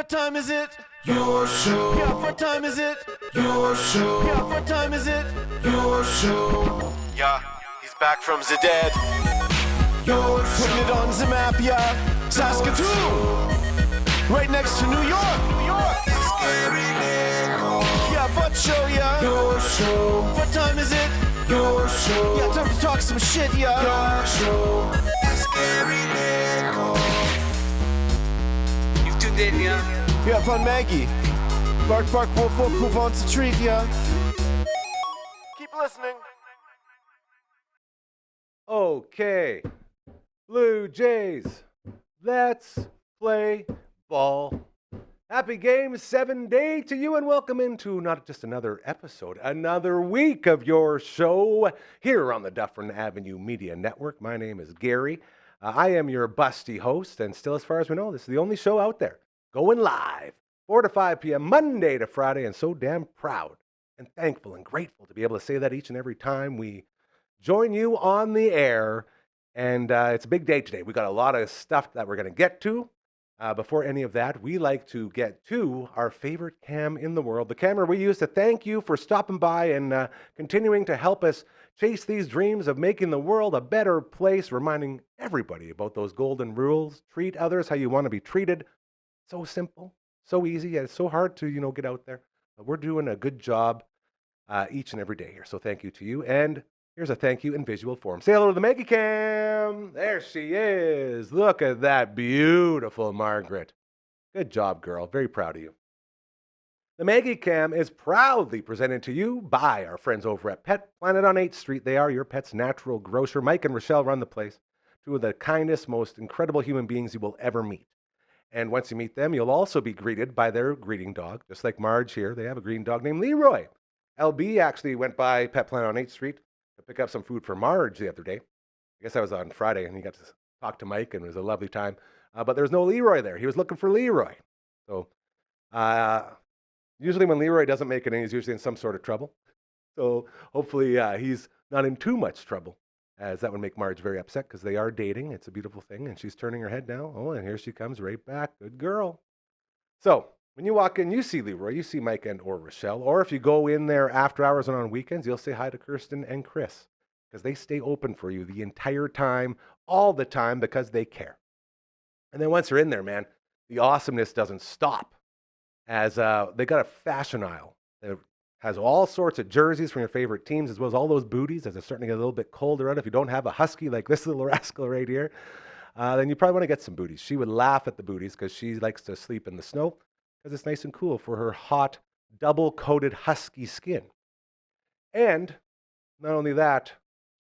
What time is it? Your show. Yeah, what time is it? Your show. Yeah, what time is it? Your show. Yeah, he's back from the dead. Your show. Putting it on the map, yeah. Saskatoon. Right next to New York. New York. Yeah, what show, yeah? Your show. What time is it? Your show. Yeah, time to talk some shit, yeah. Your show. You've tuned in, yeah? Yeah, fun Maggie. Bark, bark, wolf, wolf, who wants a treat, yeah? Keep listening. Okay, Blue Jays, let's play ball. Happy Game 7-Day to you and welcome into not just another episode, another week of your show here on the Dufferin Avenue Media Network. My name is Gary. I am your busty host, and still as far as we know, this is the only show out there going live 4 to 5 p.m. Monday to Friday, and so damn proud and thankful and grateful to be able to say that each and every time we join you on the air. And it's a big day today. We got a lot of stuff that we're going to get to. Before any of that, we like to get to our favorite cam in the world, the camera we use to thank you for stopping by and continuing to help us chase these dreams of making the world a better place, reminding everybody about those golden rules. Treat others how you want to be treated. So simple, so easy, and it's so hard to, get out there. But we're doing a good job each and every day here. So thank you to you. And here's a thank you in visual form. Say hello to the Maggie Cam. There she is. Look at that beautiful Margaret. Good job, girl. Very proud of you. The Maggie Cam is proudly presented to you by our friends over at Pet Planet on 8th Street. They are your pet's natural grocer. Mike and Rochelle run the place. Two of the kindest, most incredible human beings you will ever meet. And once you meet them, you'll also be greeted by their greeting dog. Just like Marge here, they have a greeting dog named Leroy. LB actually went by Pet Planet on 8th Street to pick up some food for Marge the other day. I guess that was on Friday, and he got to talk to Mike, and it was a lovely time. But there was no Leroy there. He was looking for Leroy. So usually when Leroy doesn't make it in, he's usually in some sort of trouble. So hopefully he's not in too much trouble, as that would make Marge very upset because they are dating. It's a beautiful thing, and she's turning her head now. Oh, and here she comes right back. Good girl. So when you walk in, you see Leroy, you see Mike and or Rochelle, or if you go in there after hours and on weekends, you'll say hi to Kirsten and Chris because they stay open for you the entire time, all the time, because they care. And then once you're in there, man, the awesomeness doesn't stop, as they got a fashion aisle that has all sorts of jerseys from your favorite teams, as well as all those booties, as it's starting to get a little bit colder out. If you don't have a husky like this little rascal right here, then you probably want to get some booties. She would laugh at the booties because she likes to sleep in the snow because it's nice and cool for her hot, double-coated husky skin. And not only that,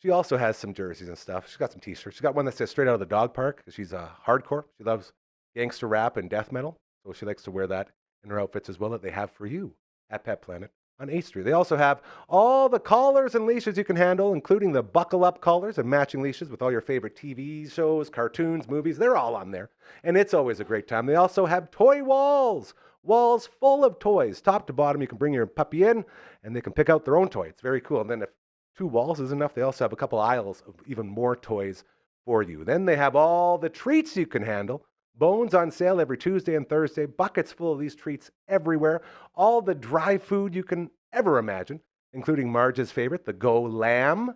she also has some jerseys and stuff. She's got some t-shirts. She's got one that says straight out of the dog park because she's a hardcore. She loves gangster rap and death metal, so she likes to wear that in her outfits as well that they have for you at Pet Planet on 8th Street. They also have all the collars and leashes you can handle, including the buckle-up collars and matching leashes with all your favorite TV shows, cartoons, movies. They're all on there, and it's always a great time. They also have toy walls full of toys, top to bottom. You can bring your puppy in, and they can pick out their own toy. It's very cool. And then if 2 walls is enough, they also have a couple aisles of even more toys for you. Then they have all the treats you can handle. Bones on sale every Tuesday and Thursday. Buckets full of these treats everywhere. All the dry food you can ever imagine, including Marge's favorite, the Go Lamb.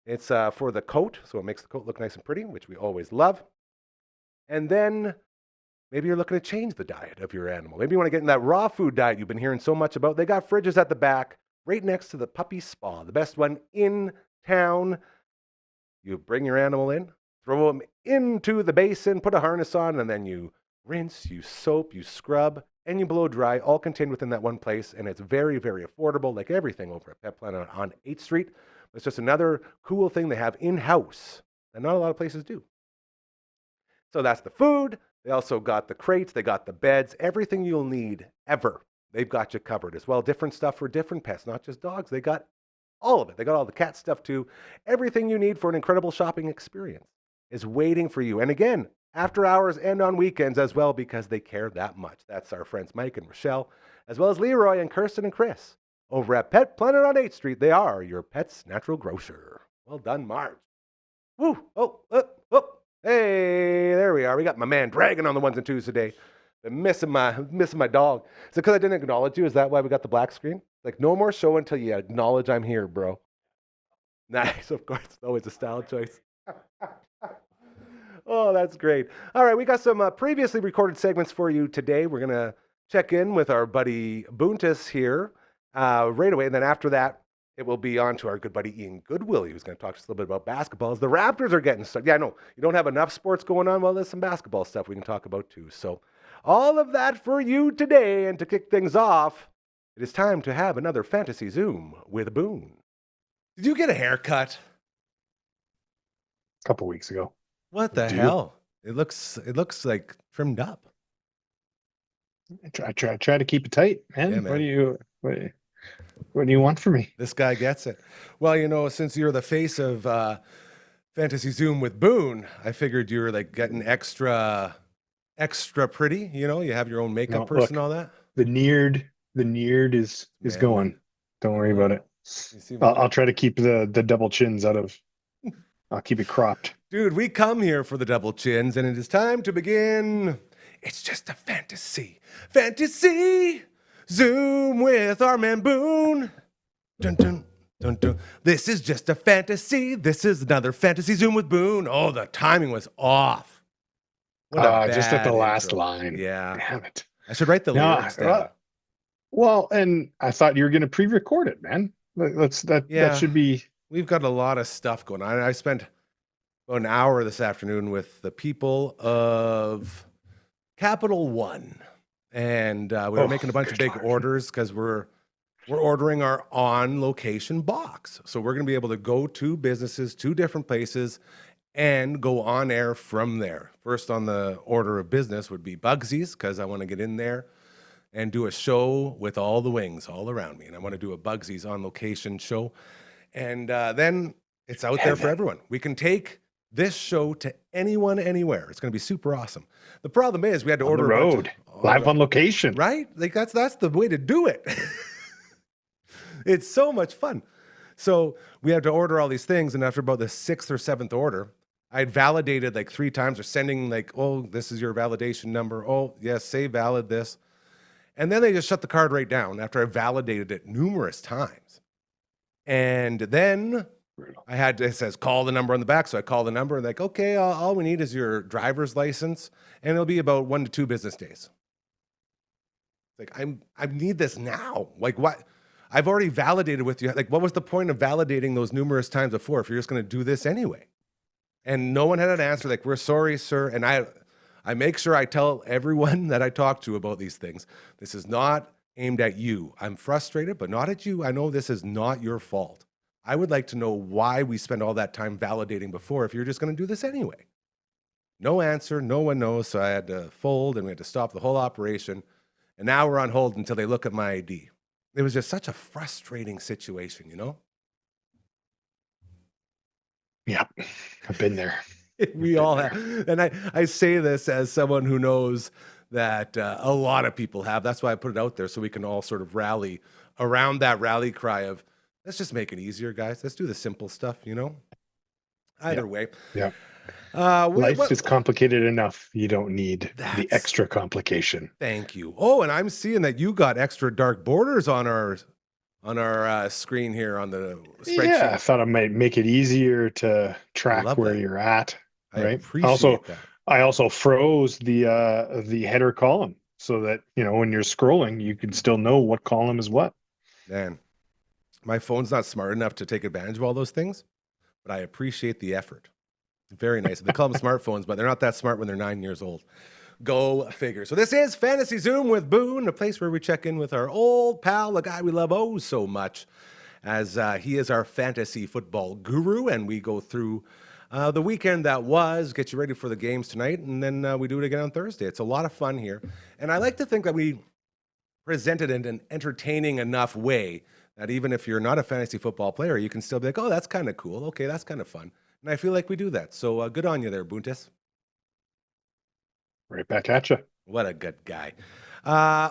It's for the coat, so it makes the coat look nice and pretty, which we always love. And then maybe you're looking to change the diet of your animal. Maybe you want to get in that raw food diet you've been hearing so much about. They got fridges at the back, right next to the puppy spa, the best one in town. You bring your animal in, throw them into the basin, put a harness on, and then you rinse, you soap, you scrub, and you blow dry, all contained within that one place. And it's very, very affordable, like everything over at Pet Planet on 8th Street. It's just another cool thing they have in-house that not a lot of places do. So that's the food. They also got the crates. They got the beds. Everything you'll need ever, they've got you covered as well. Different stuff for different pets, not just dogs. They got all of it. They got all the cat stuff too. Everything you need for an incredible shopping experience is waiting for you. And again, after hours and on weekends as well, because they care that much. That's our friends Mike and Rochelle, as well as Leroy and Kirsten and Chris. Over at Pet Planet on 8th Street, they are your pet's natural grocer. Well done, Marge. Woo! Oh, oh, oh. Hey, there we are. We got my man Dragon on the ones and twos today. I'm missing my dog. Is it because I didn't acknowledge you? Is that why we got the black screen? Like, no more show until you acknowledge I'm here, bro. Nice, of course. It's always a style choice. Oh, that's great. All right, we got some previously recorded segments for you today. We're going to check in with our buddy Boontis here right away. And then after that, it will be on to our good buddy Ian Goodwill, who's going to talk to us a little bit about basketball as the Raptors are getting started. Yeah, no, you don't have enough sports going on. Well, there's some basketball stuff we can talk about too. So all of that for you today. And to kick things off, it is time to have another Fantasy Zoom with Boone. Did you get a haircut? A couple weeks ago. What the hell? It looks like trimmed up. I try to keep it tight, man. Yeah, man. What do you want from me? This guy gets it. Well, since you're the face of Fantasy Zoom with Boone, I figured you were like getting extra pretty. You have your own makeup person and all that. The Neared is going. Don't worry about it. I'll try to keep the double chins out of. I'll keep it cropped. Dude, we come here for the double chins, and it is time to begin. It's just a fantasy Zoom with our man Boone. Dun, dun, dun, dun. This is just a fantasy. This is another Fantasy Zoom with Boone. Oh, the timing was off. Just at the last line. Yeah. Damn it. I should write the lyrics down. Well, and I thought you were going to pre-record it, man. That should be. We've got a lot of stuff going on. I spent about an hour this afternoon with the people of Capital One, and we were making a bunch of big orders because we're ordering our on-location box. So we're going to be able to go to businesses, to different places, and go on air from there. First on the order of business would be Bugsy's, because I want to get in there and do a show with all the wings all around me. And I want to do a Bugsy's on-location show. And then it's out there for everyone. We can take this show to anyone, anywhere. It's going to be super awesome. The problem is we had to order on the road, live on location, right? Like that's the way to do it. It's so much fun. So we had to order all these things, and after about the 6th or 7th order, I had validated like 3 times, or sending like, oh, this is your validation number. Oh, yes, say valid this. And then they just shut the card right down after I validated it numerous times. And then it says call the number on the back. So I call the number and like, okay, all we need is your driver's license, and it'll be about 1 to 2 business days. Like I need this now. Like what? I've already validated with you. Like what was the point of validating those numerous times before if you're just going to do this anyway? And no one had an answer. Like, we're sorry, sir. And I make sure I tell everyone that I talk to about these things, this is not aimed at you. I'm frustrated, but not at you. I know this is not your fault. I would like to know why we spend all that time validating before if you're just going to do this anyway. No answer. No one knows. So I had to fold, and we had to stop the whole operation. And now we're on hold until they look at my ID. It was just such a frustrating situation, Yeah, I've been there. We all have. And I say this as someone who knows that a lot of people have. That's why I put it out there so we can all sort of rally around that rally cry of, let's just make it easier, guys. Let's do the simple stuff, Either way. Yeah. Life is complicated enough. You don't need the extra complication. Thank you. Oh, and I'm seeing that you got extra dark borders on our screen here on the spreadsheet. Yeah, I thought I might make it easier to track where you're at. Right. I also froze the header column so that when you're scrolling, you can still know what column is what. Man, my phone's not smart enough to take advantage of all those things, but I appreciate the effort. Very nice. They call them smartphones, but they're not that smart when they're 9 years old. Go figure. So this is Fantasy Zoom with Boone, a place where we check in with our old pal, the guy we love oh so much, as he is our fantasy football guru, and we go through the weekend that was, get you ready for the games tonight, and then we do it again on Thursday. It's a lot of fun here, and I like to think that we present it in an entertaining enough way that even if you're not a fantasy football player, you can still be like, oh, that's kind of cool. Okay, that's kind of fun. And I feel like we do that. So good on you there, Boontis. Right back at you. What a good guy.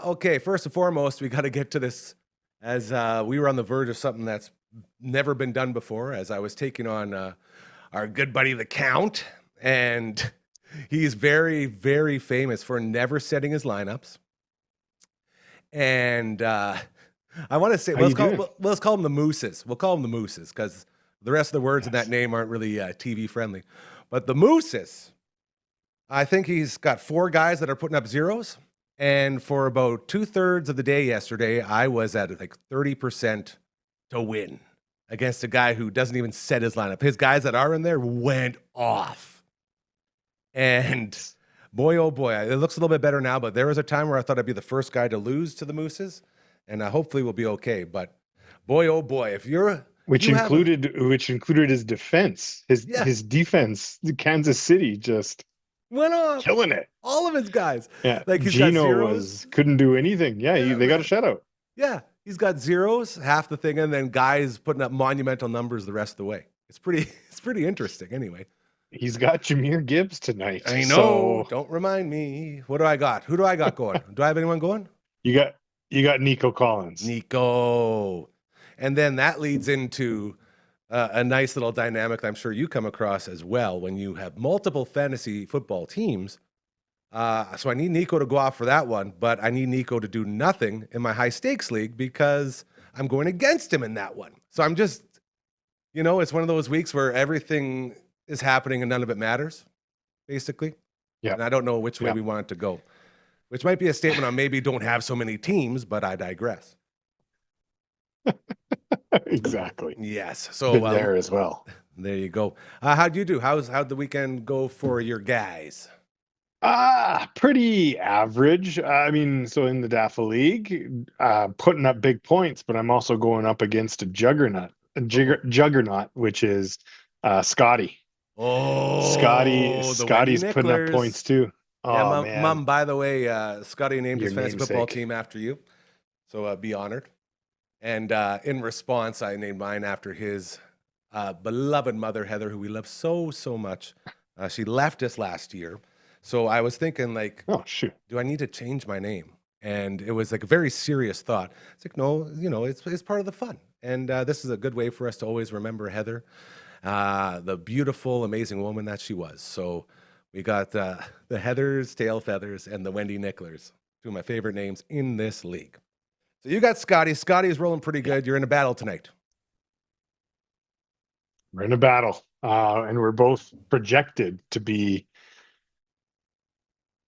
Okay, first and foremost, we got to get to this as we were on the verge of something that's never been done before, as I was taking on our good buddy, the Count. And He's very, very famous for never setting his lineups. And I want to say, let's call them the Mooses. We'll call them the Mooses because the rest of the words in that name aren't really TV friendly. But the Mooses, I think he's got 4 guys that are putting up zeros. And for about 2/3 of the day yesterday, I was at like 30% to win against a guy who doesn't even set his lineup. His guys that are in there went off. And boy, oh boy, it looks a little bit better now, but there was a time where I thought I'd be the first guy to lose to the Mooses, and hopefully we'll be okay. But boy, oh boy, if you're... Which included his defense. His defense, Kansas City just... went off, killing it. All of his guys. Yeah, like he's Gino got zeros. couldn't do anything. Yeah, they got a shutout. Yeah, he's got zeros half the thing, and then guys putting up monumental numbers the rest of the way. It's pretty interesting. Anyway, he's got Jahmyr Gibbs tonight. I know. So... Don't remind me. What do I got? Who do I got going? Do I have anyone going? You got Nico Collins. Nico, and then that leads into a nice little dynamic that I'm sure you come across as well when you have multiple fantasy football teams. So I need Nico to go off for that one, but I need Nico to do nothing in my high stakes league because I'm going against him in that one. So I'm just, it's one of those weeks where everything is happening and none of it matters, basically. Yeah. And I don't know which way we want it to go, which might be a statement on maybe don't have so many teams, but I digress. Exactly. Yes. So there as well. There you go. How'd you do? How'd the weekend go for your guys? Pretty average. I mean, so in the DAFA League, putting up big points, but I'm also going up against a juggernaut, which is Scotty. Scotty's putting up points too. Oh, man. Mom, by the way, Scotty named his fantasy football team after you, so be honored. And in response, I named mine after his beloved mother, Heather, who we love so, so much. She left us last year. So I was thinking, like, oh, shoot, do I need to change my name? And it was like a very serious thought. It's like, no, it's part of the fun. And this is a good way for us to always remember Heather, the beautiful, amazing woman that she was. So we got the Heathers, Tail Feathers, and the Wendy Nicklers, two of my favorite names in this league. So you got Scotty. Scotty is rolling pretty good. You're in a battle tonight. We're in a battle, and we're both projected to be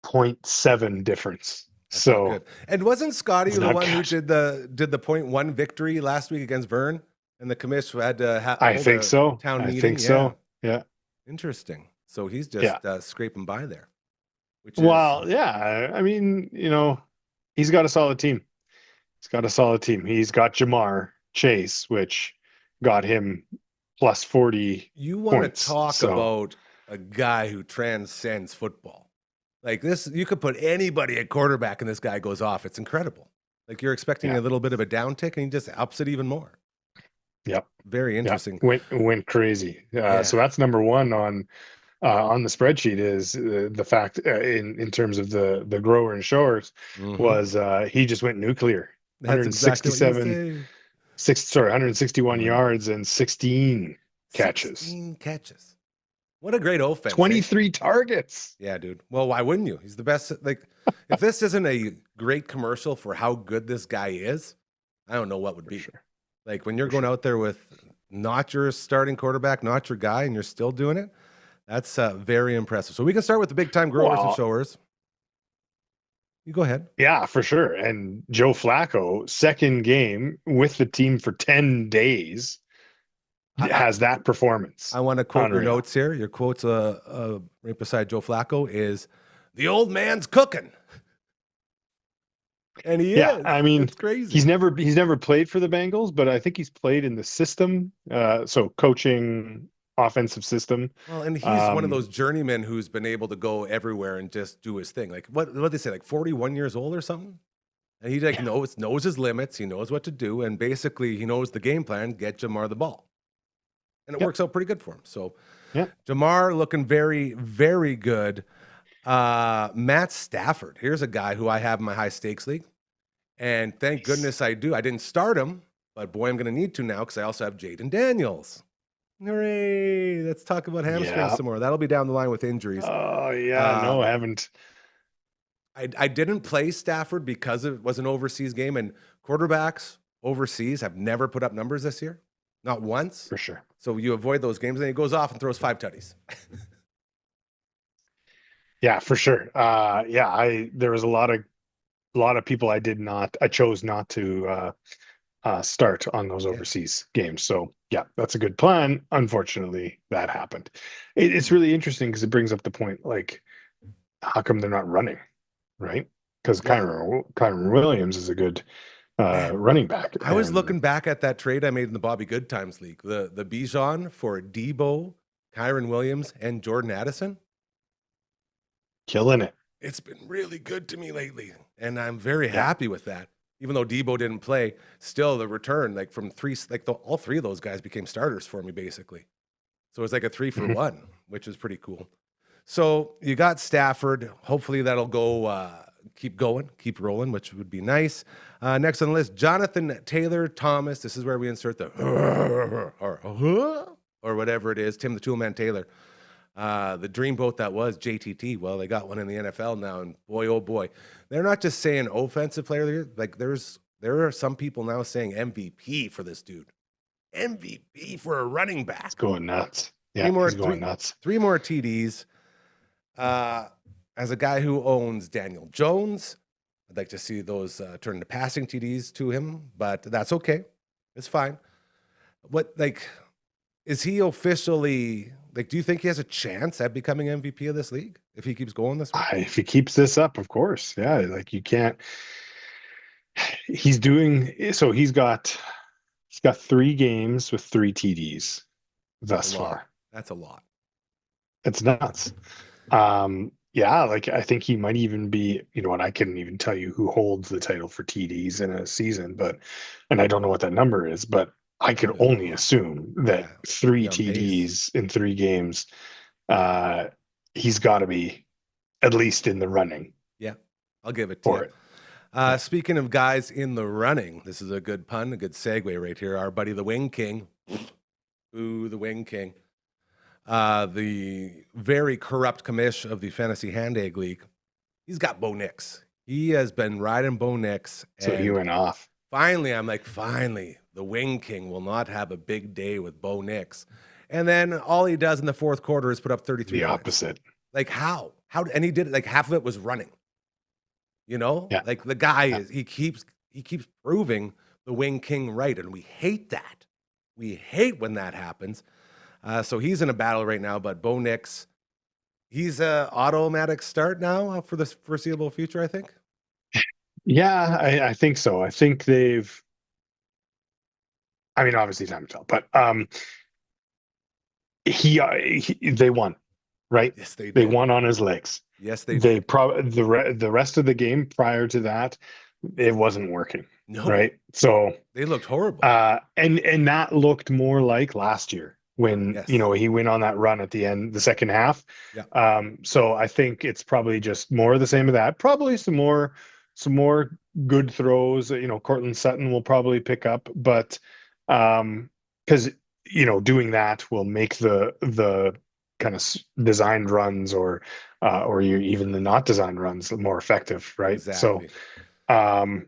0.7 difference. That's so good. And wasn't Scotty the one who did the 0.1 victory last week against Vern, and the commission had to have I think so. Town meeting? I think so. Yeah. Interesting. So he's just scraping by there. Well, yeah. I mean, he's got a solid team. He's got Jamar Chase, which got him plus 40. You want points, to talk about a guy who transcends football. Like this, you could put anybody at quarterback and this guy goes off. It's incredible. Like you're expecting a little bit of a downtick and he just ups it even more. Yep. Very interesting. Went crazy. So that's number one on the spreadsheet is the fact in terms of the grower and showers was he just went nuclear. That's 161 yards and 16 catches. 16 catches. What a great offense. 23 targets. Yeah, dude. Well, why wouldn't you? He's the best. Like, if this isn't a great commercial for how good this guy is, I don't know what would be. Sure. Like, when you're going out there with not your starting quarterback, not your guy, and you're still doing it, that's very impressive. So we can start with the big-time growers and showers. You go ahead. Yeah, for sure. And Joe Flacco, second game with the team for 10 days, has that performance. I want to quote your notes here. Your quotes right beside Joe Flacco is, "The old man's cooking." And he is. I mean, it's crazy. He's never played for the Bengals, but I think he's played in the system. So coaching, offensive system. Well, and he's one of those journeymen who's been able to go everywhere and just do his thing. Like what they say, like 41 years old or something. And he knows his limits. He knows what to do, and basically he knows the game plan. Get Jamar the ball. And it works out pretty good for him. So Jamar looking very, very good. Matt Stafford. Here's a guy who I have in my high stakes league. And thank goodness I do. I didn't start him, but boy, I'm going to need to now because I also have Jaden Daniels. Hooray! Let's talk about hamstrings some more. That'll be down the line with injuries. Oh, yeah. No, I haven't. I didn't play Stafford because it was an overseas game, and quarterbacks overseas have never put up numbers this year. Not once. For sure. So you avoid those games, and he goes off and throws 5 tutties. Yeah, for sure. There was a lot of people I chose not to start on those overseas games. So yeah, that's a good plan. Unfortunately, that happened. It's really interesting because it brings up the point, like, how come they're not running, right? Because Kyron Williams is a good running back. I was looking back at that trade I made in the Bobby Good Times League, the Bijan for Debo, Kyron Williams, and Jordan Addison. Killing it. It's been really good to me lately, and I'm very happy with that. Even though Debo didn't play, still the return, like from all 3 of those guys became starters for me, basically. So it's like a 3-for-1, which is pretty cool. So you got Stafford. Hopefully that'll go, keep rolling, which would be nice. Next on the list, Jonathan Taylor Thomas. This is where we insert the or whatever it is. Tim the Toolman Taylor. The dreamboat that was JTT. Well, they got one in the NFL now, and boy, oh boy, they're not just saying offensive player of the year. Like there are some people now saying MVP for this dude. MVP for a running back. It's going nuts. Yeah, he's going nuts. 3 more TDs. As a guy who owns Daniel Jones, I'd like to see those turn into passing TDs to him, but that's okay. It's fine. Is he officially, do you think he has a chance at becoming MVP of this league if he keeps going this way? If he keeps this up, of course. Yeah, you can't. He's got 3 games with 3 TDs thus far. That's a lot. It's nuts. I think he might even be, I couldn't even tell you who holds the title for TDs in a season, and I don't know what that number is, but I could only assume that 3 TDs in 3 games, he's got to be at least in the running. Yeah, I'll give it to you. Speaking of guys in the running, this is a good pun, a good segue right here. Our buddy, the Wing King. Ooh, the Wing King. The very corrupt commish of the Fantasy Hand Egg League. He's got Bo Nix. He has been riding Bo Nix. So he went off. Finally, the Wing King will not have a big day with Bo Nix. And then all he does in the 4th quarter is put up 33 points. Opposite. How? And he did it, half of it was running. Yeah. The guy he keeps proving the Wing King right, and we hate that. We hate when that happens. So he's in a battle right now, but Bo Nix, he's a automatic start now for the foreseeable future, I think. Yeah, I think so. I think obviously time to tell, but they won, right? Yes, they did. They won on his legs. Yes, they did. The rest of the game prior to that, it wasn't working. No. Right? So they looked horrible. And that looked more like last year when, he went on that run at the end, the second half. Yeah. So I think it's probably just more of the same of that. Probably some more good throws. Cortland Sutton will probably pick up, but because doing that will make the kind of designed runs or even the not designed runs more effective, right? Exactly. So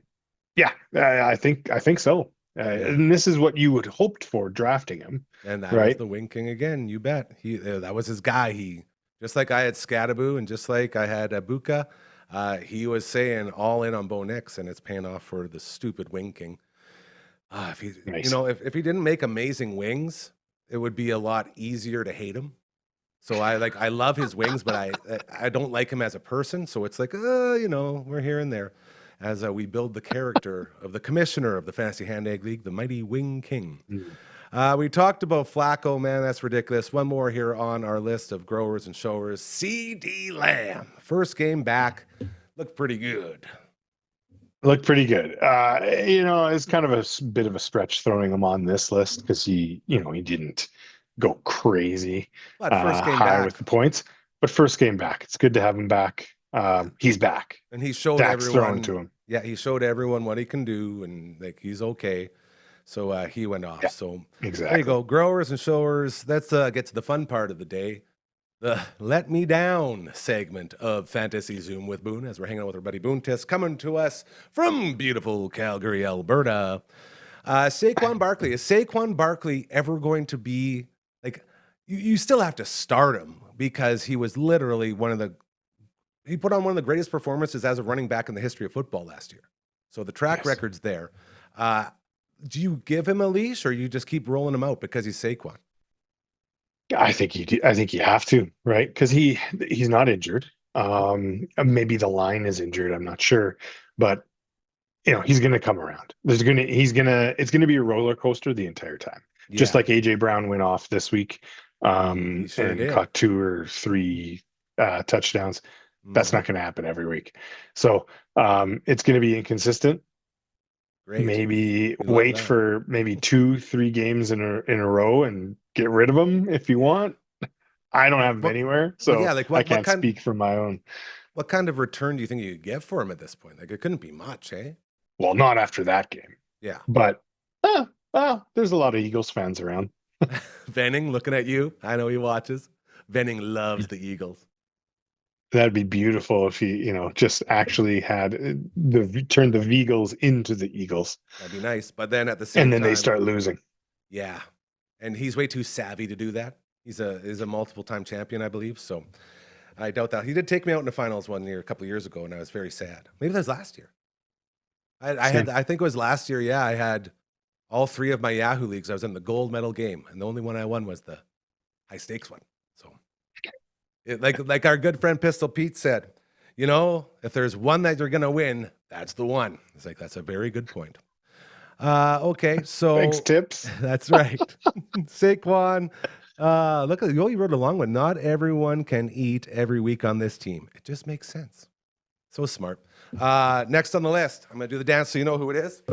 I think so. And this is what you would hoped for drafting him. And that was the Wing King again. You bet. That was his guy. He, just like I had Scadaboo and just like I had Abuka, he was saying all in on Bo Nix, and it's paying off for the stupid Wing King. If he, nice. If he didn't make amazing wings, it would be a lot easier to hate him. So I love his wings, but I don't like him as a person. So it's like, we're here and there as we build the character of the commissioner of the Fantasy Hand Egg League, the mighty Wing King. We talked about Flacco, man. That's ridiculous. One more here on our list of growers and showers. CD Lamb. First game back. Looked pretty good. It's kind of a bit of a stretch throwing him on this list because he didn't go crazy First game high back with the points. But first game back. It's good to have him back. He's back. And he showed Dak's everyone throwing to him. Yeah, he showed everyone what he can do, and he's okay. So he went off. Yeah, so exactly. there you go. Growers and showers. Let's get to the fun part of the day. The Let Me Down segment of Fantasy Zoom with Boone, as we're hanging out with our buddy Boontis, coming to us from beautiful Calgary, Alberta. Saquon Barkley. Is Saquon Barkley ever going to be, like, you still have to start him because he was literally he put on one of the greatest performances as a running back in the history of football last year. So the track record's there. Do you give him a leash or you just keep rolling him out because he's Saquon? I think you have to, right? Because he's not injured. Maybe the line is injured. I'm not sure, but he's going to come around. It's going to be a roller coaster the entire time. Yeah. Just like AJ Brown went off this week, and caught 2 or 3 touchdowns. That's not going to happen every week. So it's going to be inconsistent. Great. Maybe wait for maybe 2-3 games in a row and get rid of them if you want. I don't have him anywhere, so I can't speak for my own. What kind of return do you think you could get for him at this point? Like, it couldn't be much, eh? Well, not after that game. Yeah. But there's a lot of Eagles fans around. Venning, looking at you. I know he watches. Venning loves the Eagles. That'd be beautiful if he, just actually had turned the Veagles into the Eagles. That'd be nice. But then at the same time, and then they start losing. Yeah. And he's way too savvy to do that. He's a multiple-time champion, I believe. So I doubt that. He did take me out in the finals one year, a couple of years ago, and I was very sad. Maybe that was last year. I think it was last year. Yeah, I had all 3 of my Yahoo leagues. I was in the gold medal game, and the only one I won was the high stakes one. So, like our good friend Pistol Pete said, if there's one that you're gonna win, that's the one. It's like, that's a very good point. Okay, so thanks, Tips. That's right. Saquon. Look at you wrote along with. Not everyone can eat every week on this team. It just makes sense. So smart. Next on the list, I'm gonna do the dance so you know who it is.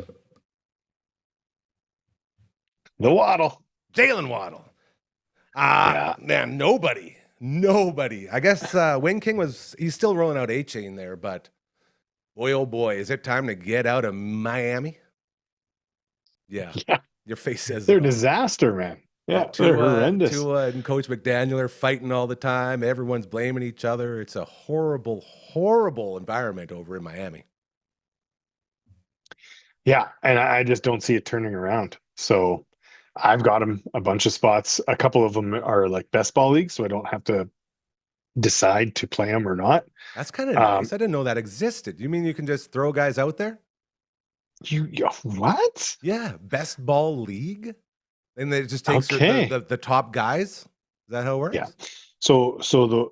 The Waddle. Jalen Waddle. Man, nobody. I guess Wayne King he's still rolling out A-Chain there, but boy, oh boy, is it time to get out of Miami? Yeah. Your face says they're a disaster, man. Yeah, they're horrendous. Tua and Coach McDaniel are fighting all the time. Everyone's blaming each other. It's a horrible, horrible environment over in Miami. Yeah, and I just don't see it turning around. So I've got him a bunch of spots. A couple of them are like best ball leagues, so I don't have to decide to play them or not. That's kind of nice. I didn't know that existed. You mean you can just throw guys out there? What? Yeah, best ball league, and it just takes the top guys. Is that how it works? Yeah. So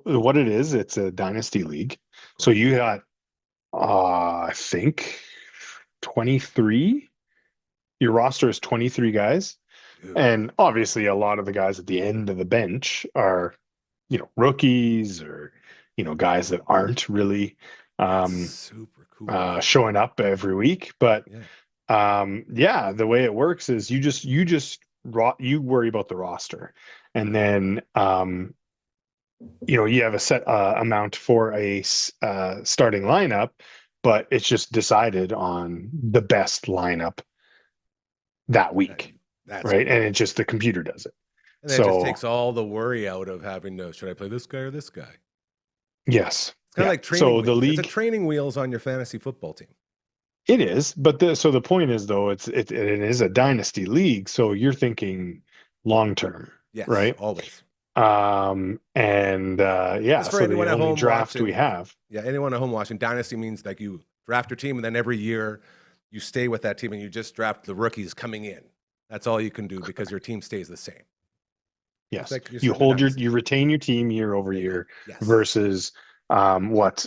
what it is, it's a dynasty league. So you got, I think, 23. Your roster is 23 guys, and obviously a lot of the guys at the end of the bench are, rookies or guys that aren't really super cool showing up every week. But the way it works is you worry about the roster, and then you have a set amount for a starting lineup, but it's just decided on the best lineup that week. That's right. Cool. And it's just the computer does it. And then it just takes all the worry out of having to, should I play this guy or this guy? Yes. It's kind of like training wheels. The league, it's a training wheels on your fantasy football team. It is, but the point is, though, it is a dynasty league, so you're thinking long term, yes, right? Always. So the only draft we have. Yeah, anyone at home watching, dynasty means like you draft your team, and then every year you stay with that team, and you just draft the rookies coming in. That's all you can do because your team stays the same. Yes, like you retain your team year over year, versus what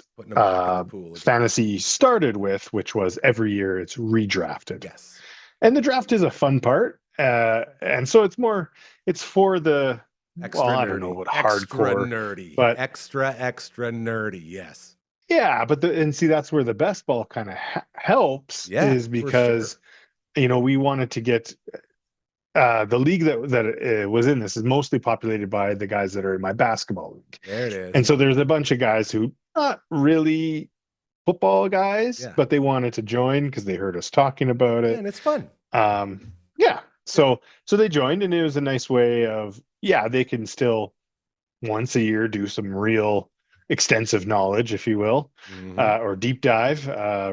fantasy started with, which was every year it's redrafted. Yes, and the draft is a fun part, and so it's for the extra I don't know what extra hardcore nerdy, but extra nerdy. Yes, yeah, but that's where the best ball kind of helps, is because we wanted to get. The league that was in this is mostly populated by the guys that are in my basketball league. There it is. And so there's a bunch of guys who not really football guys, but they wanted to join because they heard us talking about it. Yeah, and it's fun. So they joined, and it was a nice way of, they can still once a year do some real extensive knowledge, if you will, or deep dive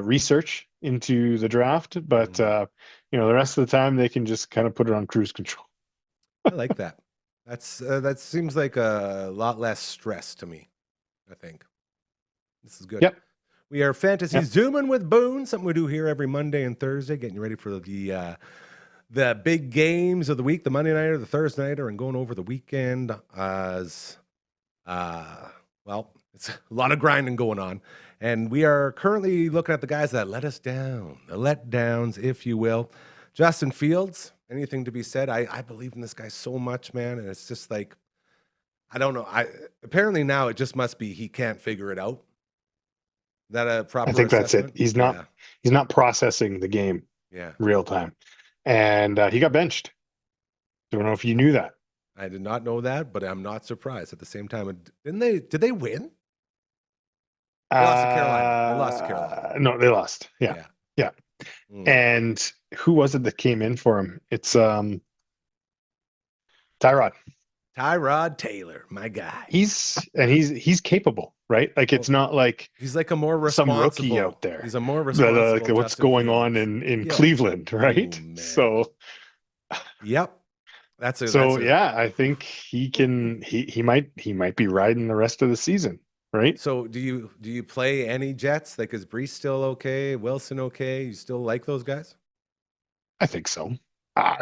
research into the draft. But the rest of the time they can just kind of put it on cruise control. I like that. That seems like a lot less stress to me. I think this is good. Yep. We are Fantasy Zooming with Boone, something we do here every Monday and Thursday, getting you ready for the big games of the week, the Monday nighter, the Thursday nighter, and going over the weekend as it's a lot of grinding going on. And we are currently looking at the guys that let us down, the letdowns, if you will. Justin Fields, anything to be said? I believe in this guy so much, man, and it's just like, I don't know. Apparently now it just must be he can't figure it out. Is that a proper I think assessment? That's it. He's not processing the game real time. And he got benched. Don't know if you knew that. I did not know that, but I'm not surprised at the same time. Did they win? They lost to Carolina. They lost to Carolina. No, they lost. Yeah. And who was it that came in for him? It's Tyrod. Tyrod Taylor, my guy. He's capable, right? Like it's not like he's like a more responsible some rookie out there. He's a more responsible. Like what's going on in Cleveland, right? So, yep. I think he can. He might be riding the rest of the season, right? So do you play any Jets? Like, is Brees still okay? Wilson okay? You still like those guys? I think so.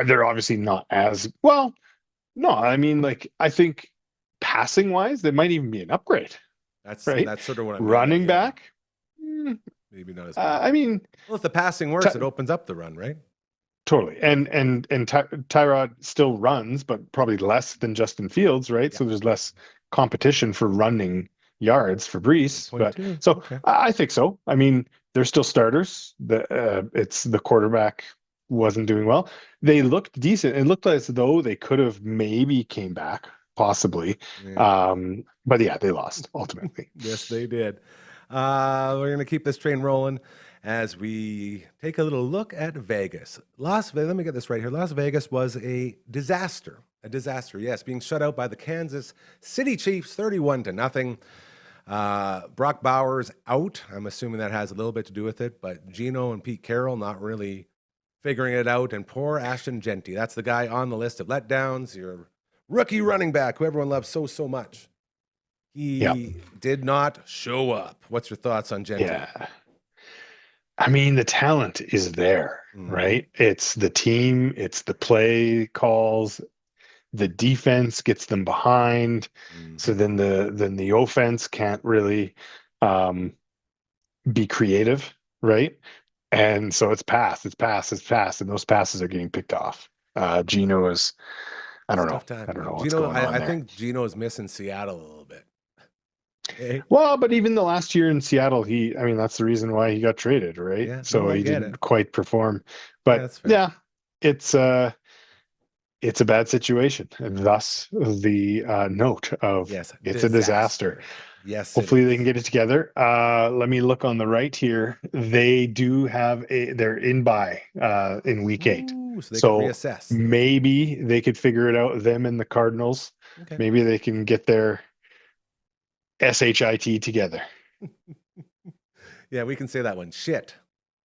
They're obviously not as well. No, I mean, like, I think passing wise, they might even be an upgrade. That's right. That's sort of what I'm running back. Maybe not as much. I mean, well, if the passing works, it opens up the run, right? Totally. And Tyrod still runs, but probably less than Justin Fields, right? Yeah. So there's less competition for running yards for Brees. I think so. I mean, they're still starters. It's the quarterback wasn't doing well. They looked decent. It looked as though they could have maybe came back, possibly. Yeah. But they lost ultimately. Yes, they did. We're going to keep this train rolling as we take a little look at Vegas. Let me get this right here. Las Vegas was a disaster. A disaster, yes, being shut out by the Kansas City Chiefs 31-0. Brock Bowers out. I'm assuming that has a little bit to do with it, but Geno and Pete Carroll not really figuring it out. And poor Ashton Genty. That's the guy on the list of letdowns. Your rookie running back, who everyone loves so much. He did not show up. What's your thoughts on Genty? Yeah. I mean, the talent is there, right? It's the team, it's the play calls, the defense gets them behind. So then the offense can't really be creative, right? And so it's pass, and those passes are getting picked off. Geno is, I don't know what's going on there. I think Geno is missing Seattle a little bit. Okay. Well, but even the last year in Seattle, that's the reason why he got traded, right? Yeah, he didn't quite perform. But it's a bad situation, and thus the note of it's a disaster. Yes. Hopefully they can get it together. Let me look on the right here. They do have they're in bye in week 8. So they can reassess. Maybe they could figure it out, them and the Cardinals. Okay. Maybe they can get their SHIT together. Yeah, we can say that one. Shit.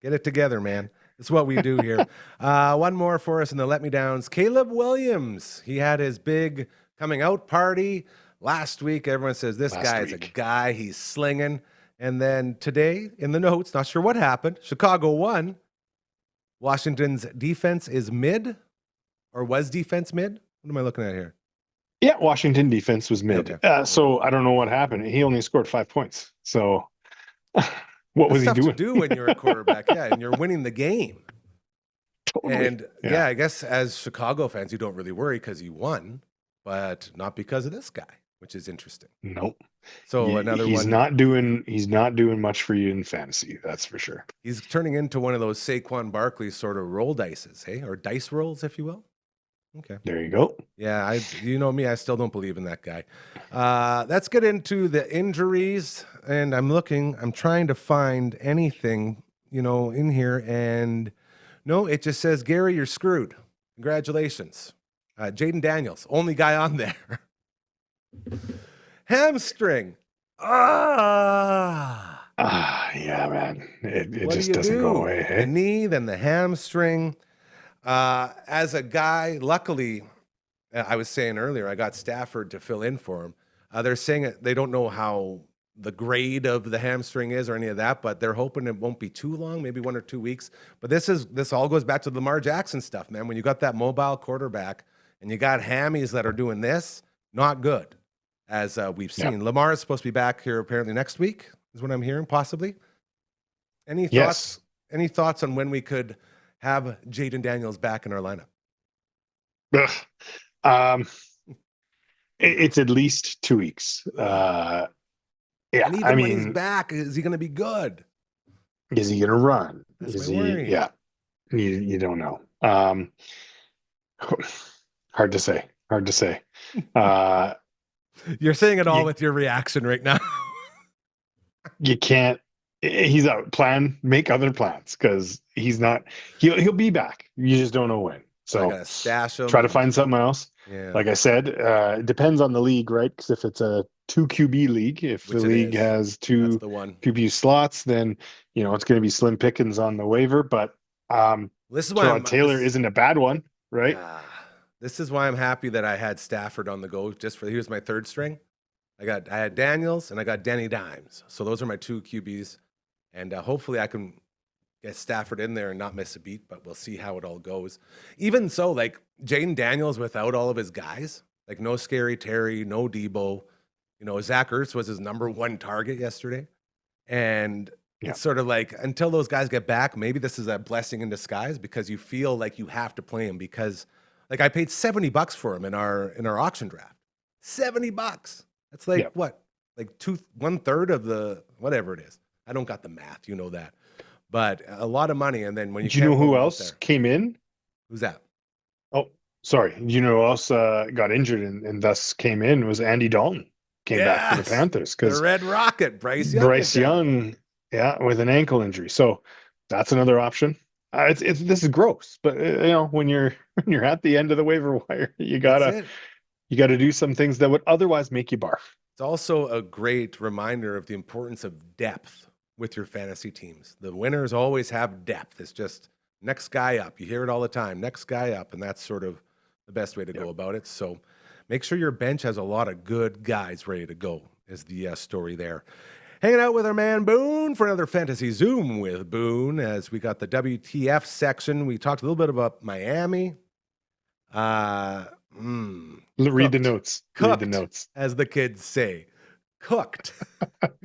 Get it together, man. That's what we do here. One more for us in the Let Me Downs. Caleb Williams. He had his big coming out party last week. Everyone says this guy is a guy. He's slinging. And then today in the notes, not sure what happened. Chicago won. Washington's defense is mid, or was defense mid? What am I looking at here? Yeah, Washington defense was mid. Okay. So I don't know what happened. He only scored 5 points. So what was he doing? That's tough to do when you're a quarterback, and you're winning the game. Totally. And I guess as Chicago fans, you don't really worry because you won, but not because of this guy, which is interesting. Nope. So he's not doing much for you in fantasy, that's for sure. He's turning into one of those Saquon Barkley sort of roll dices, or dice rolls, if you will. Okay. There you go. Yeah, you know me, I still don't believe in that guy. Let's get into the injuries, and I'm trying to find anything, in here, and no, it just says, Gary, you're screwed. Congratulations. Jaden Daniels, only guy on there. Hamstring. Yeah, man. It just doesn't go away. Hey? The knee, then the hamstring. As a guy, luckily, I was saying earlier, I got Stafford to fill in for him. They're saying they don't know how the grade of the hamstring is or any of that, but they're hoping it won't be too long, maybe 1 or 2 weeks. But this all goes back to the Lamar Jackson stuff, man. When you got that mobile quarterback and you got hammies that are doing this, not good, as we've seen. Yeah. Lamar is supposed to be back here apparently next week, is what I'm hearing, possibly. Any thoughts? Yes. Any thoughts on when we could have Jaden Daniels back in our lineup? It's at least 2 weeks. Yeah, and even when he's back, is he going to be good? Is he going to run? That's is my worry. Yeah, you don't know. Hard to say. You're saying it all with your reaction right now. You can't. He's out. Make other plans because he's not. He'll be back. You just don't know when. So I gotta stash him. Try to find something else. Yeah. Like I said, it depends on the league, right? Because if it's a 2 QB league, if the league has 2 QB slots, then it's going to be slim pickings on the waiver. But this is why Taylor isn't a bad one, right? This is why I'm happy that I had Stafford on the go. He was my third string. I had Daniels and I got Danny Dimes. So those are my 2 QBs, and hopefully I can get Stafford in there and not miss a beat, but we'll see how it all goes. Even so, like Jaden Daniels without all of his guys, like no Scary Terry, no Debo, Zach Ertz was his number 1 target yesterday. And it's sort of like, until those guys get back, maybe this is a blessing in disguise because you feel like you have to play him because like I paid $70 for him in our auction draft. $70. That's like what? Like 1/3 of the, whatever it is. I don't got the math, that. But a lot of money, and then when you do you know who else came in? Who's that? Oh, sorry. You know who else got injured and thus came in was Andy Dalton. Came back for the Panthers because the Red Rocket, Bryce Young, with an ankle injury. So that's another option. This is gross, but when you're at the end of the waiver wire, you gotta do some things that would otherwise make you barf. It's also a great reminder of the importance of depth with your fantasy teams. The winners always have depth. It's just next guy up. You hear it all the time, next guy up, and that's sort of the best way to go about it. So make sure your bench has a lot of good guys ready to go is the story there. Hanging out with our man Boone for another Fantasy Zoom with Boone as we got the WTF section. We talked a little bit about Miami. Read the notes. Cooked, read the notes. As the kids say. Cooked.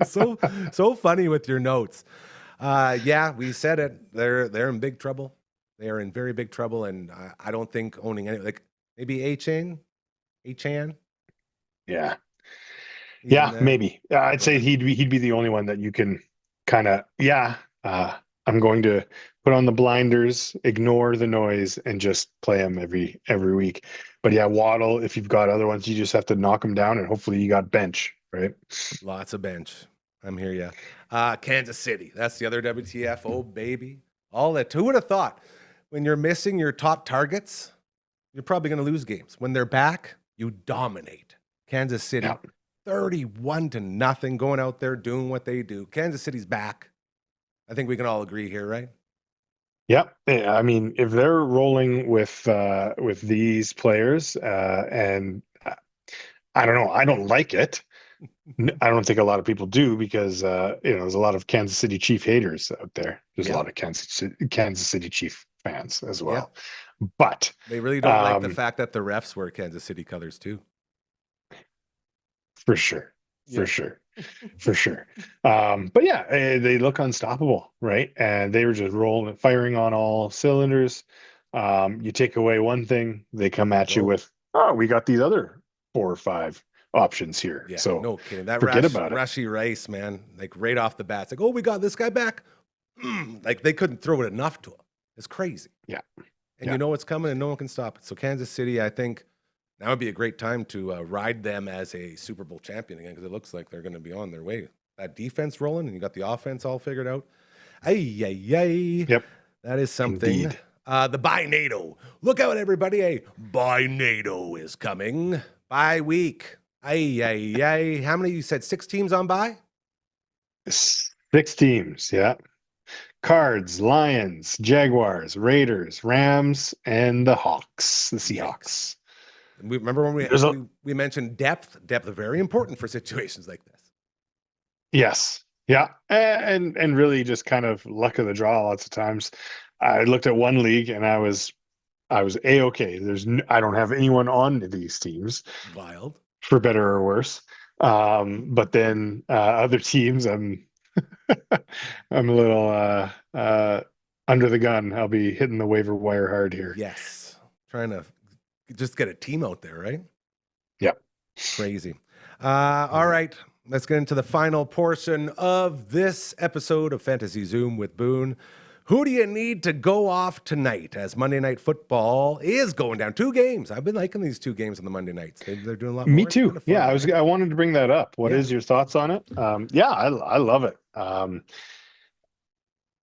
so funny with your notes. We said it. They're in big trouble. They are in very big trouble, and I don't think owning any, like maybe Achan. Yeah, maybe. I'd say he'd be the only one that you can kind of I'm going to put on the blinders, ignore the noise, and just play him every week. But Waddle, if you've got other ones, you just have to knock them down, and hopefully you got bench. Right. Lots of bench. I'm here. Yeah. Kansas City. That's the other WTF. Oh, baby. All that. Who would have thought when you're missing your top targets, you're probably going to lose games. When they're back, you dominate. Kansas City, 31-0, going out there doing what they do. Kansas City's back. I think we can all agree here, right? Yeah. I mean, if they're rolling with these players, and I don't know, I don't like it. I don't think a lot of people do because there's a lot of Kansas City Chief haters out there. There's a lot of Kansas City Chief fans as well. But they really don't like the fact that the refs wear Kansas City colors too. For sure. But they look unstoppable, right? And they were just firing on all cylinders. You take away one thing, they come at you with, we got these other 4 or 5 options here. Yeah, so no kidding. That forget about Rashi Rice, man, like right off the bat, it's like, we got this guy back. Like they couldn't throw it enough to him. It's crazy. Yeah. And you know what's coming and no one can stop it. So Kansas City, I think now would be a great time to ride them as a Super Bowl champion again because it looks like they're going to be on their way. That defense rolling and you got the offense all figured out. Yep. That is something. Indeed. The Bi-NATO. Look out, everybody. A Bi-NATO is coming. Bye week. Ay. How many? You said 6 teams on bye? 6 teams, yeah. Cards, Lions, Jaguars, Raiders, Rams, and the Hawks, the Seahawks. We remember when we mentioned depth. Depth is very important for situations like this. Yes. Yeah. And really just kind of luck of the draw lots of times. I looked at one league and I was A-okay. I don't have anyone on these teams. Wild. For better or worse. But then other teams I'm I'm a little under the gun. I'll be hitting the waiver wire hard here. Yes. Trying to just get a team out there, right? Yep. Crazy. All right. Let's get into the final portion of this episode of Fantasy Zoom with Boone. Who do you need to go off tonight as Monday Night Football is going down? 2 games. I've been liking these 2 games on the Monday nights. They're doing a lot more. Me too. Fun, yeah, right? I wanted to bring that up. What is your thoughts on it? Yeah, I love it.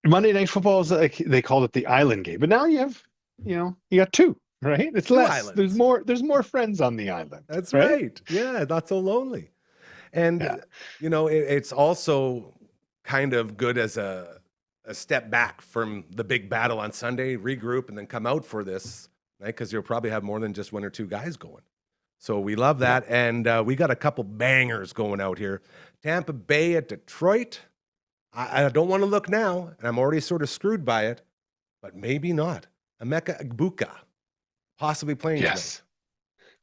Monday Night Football is like they called it the island game, but now you got 2, right? It's 2 less. Islands. There's more friends on the island. That's right. Yeah, not so lonely. And it's also kind of good as a step back from the big battle on Sunday, regroup, and then come out for this, right? Because you'll probably have more than just 1 or 2 guys going. So we love that. And we got a couple bangers going out here. Tampa Bay at Detroit. I don't want to look now, and I'm already sort of screwed by it, but maybe not. Emeka Egbuka possibly playing tonight.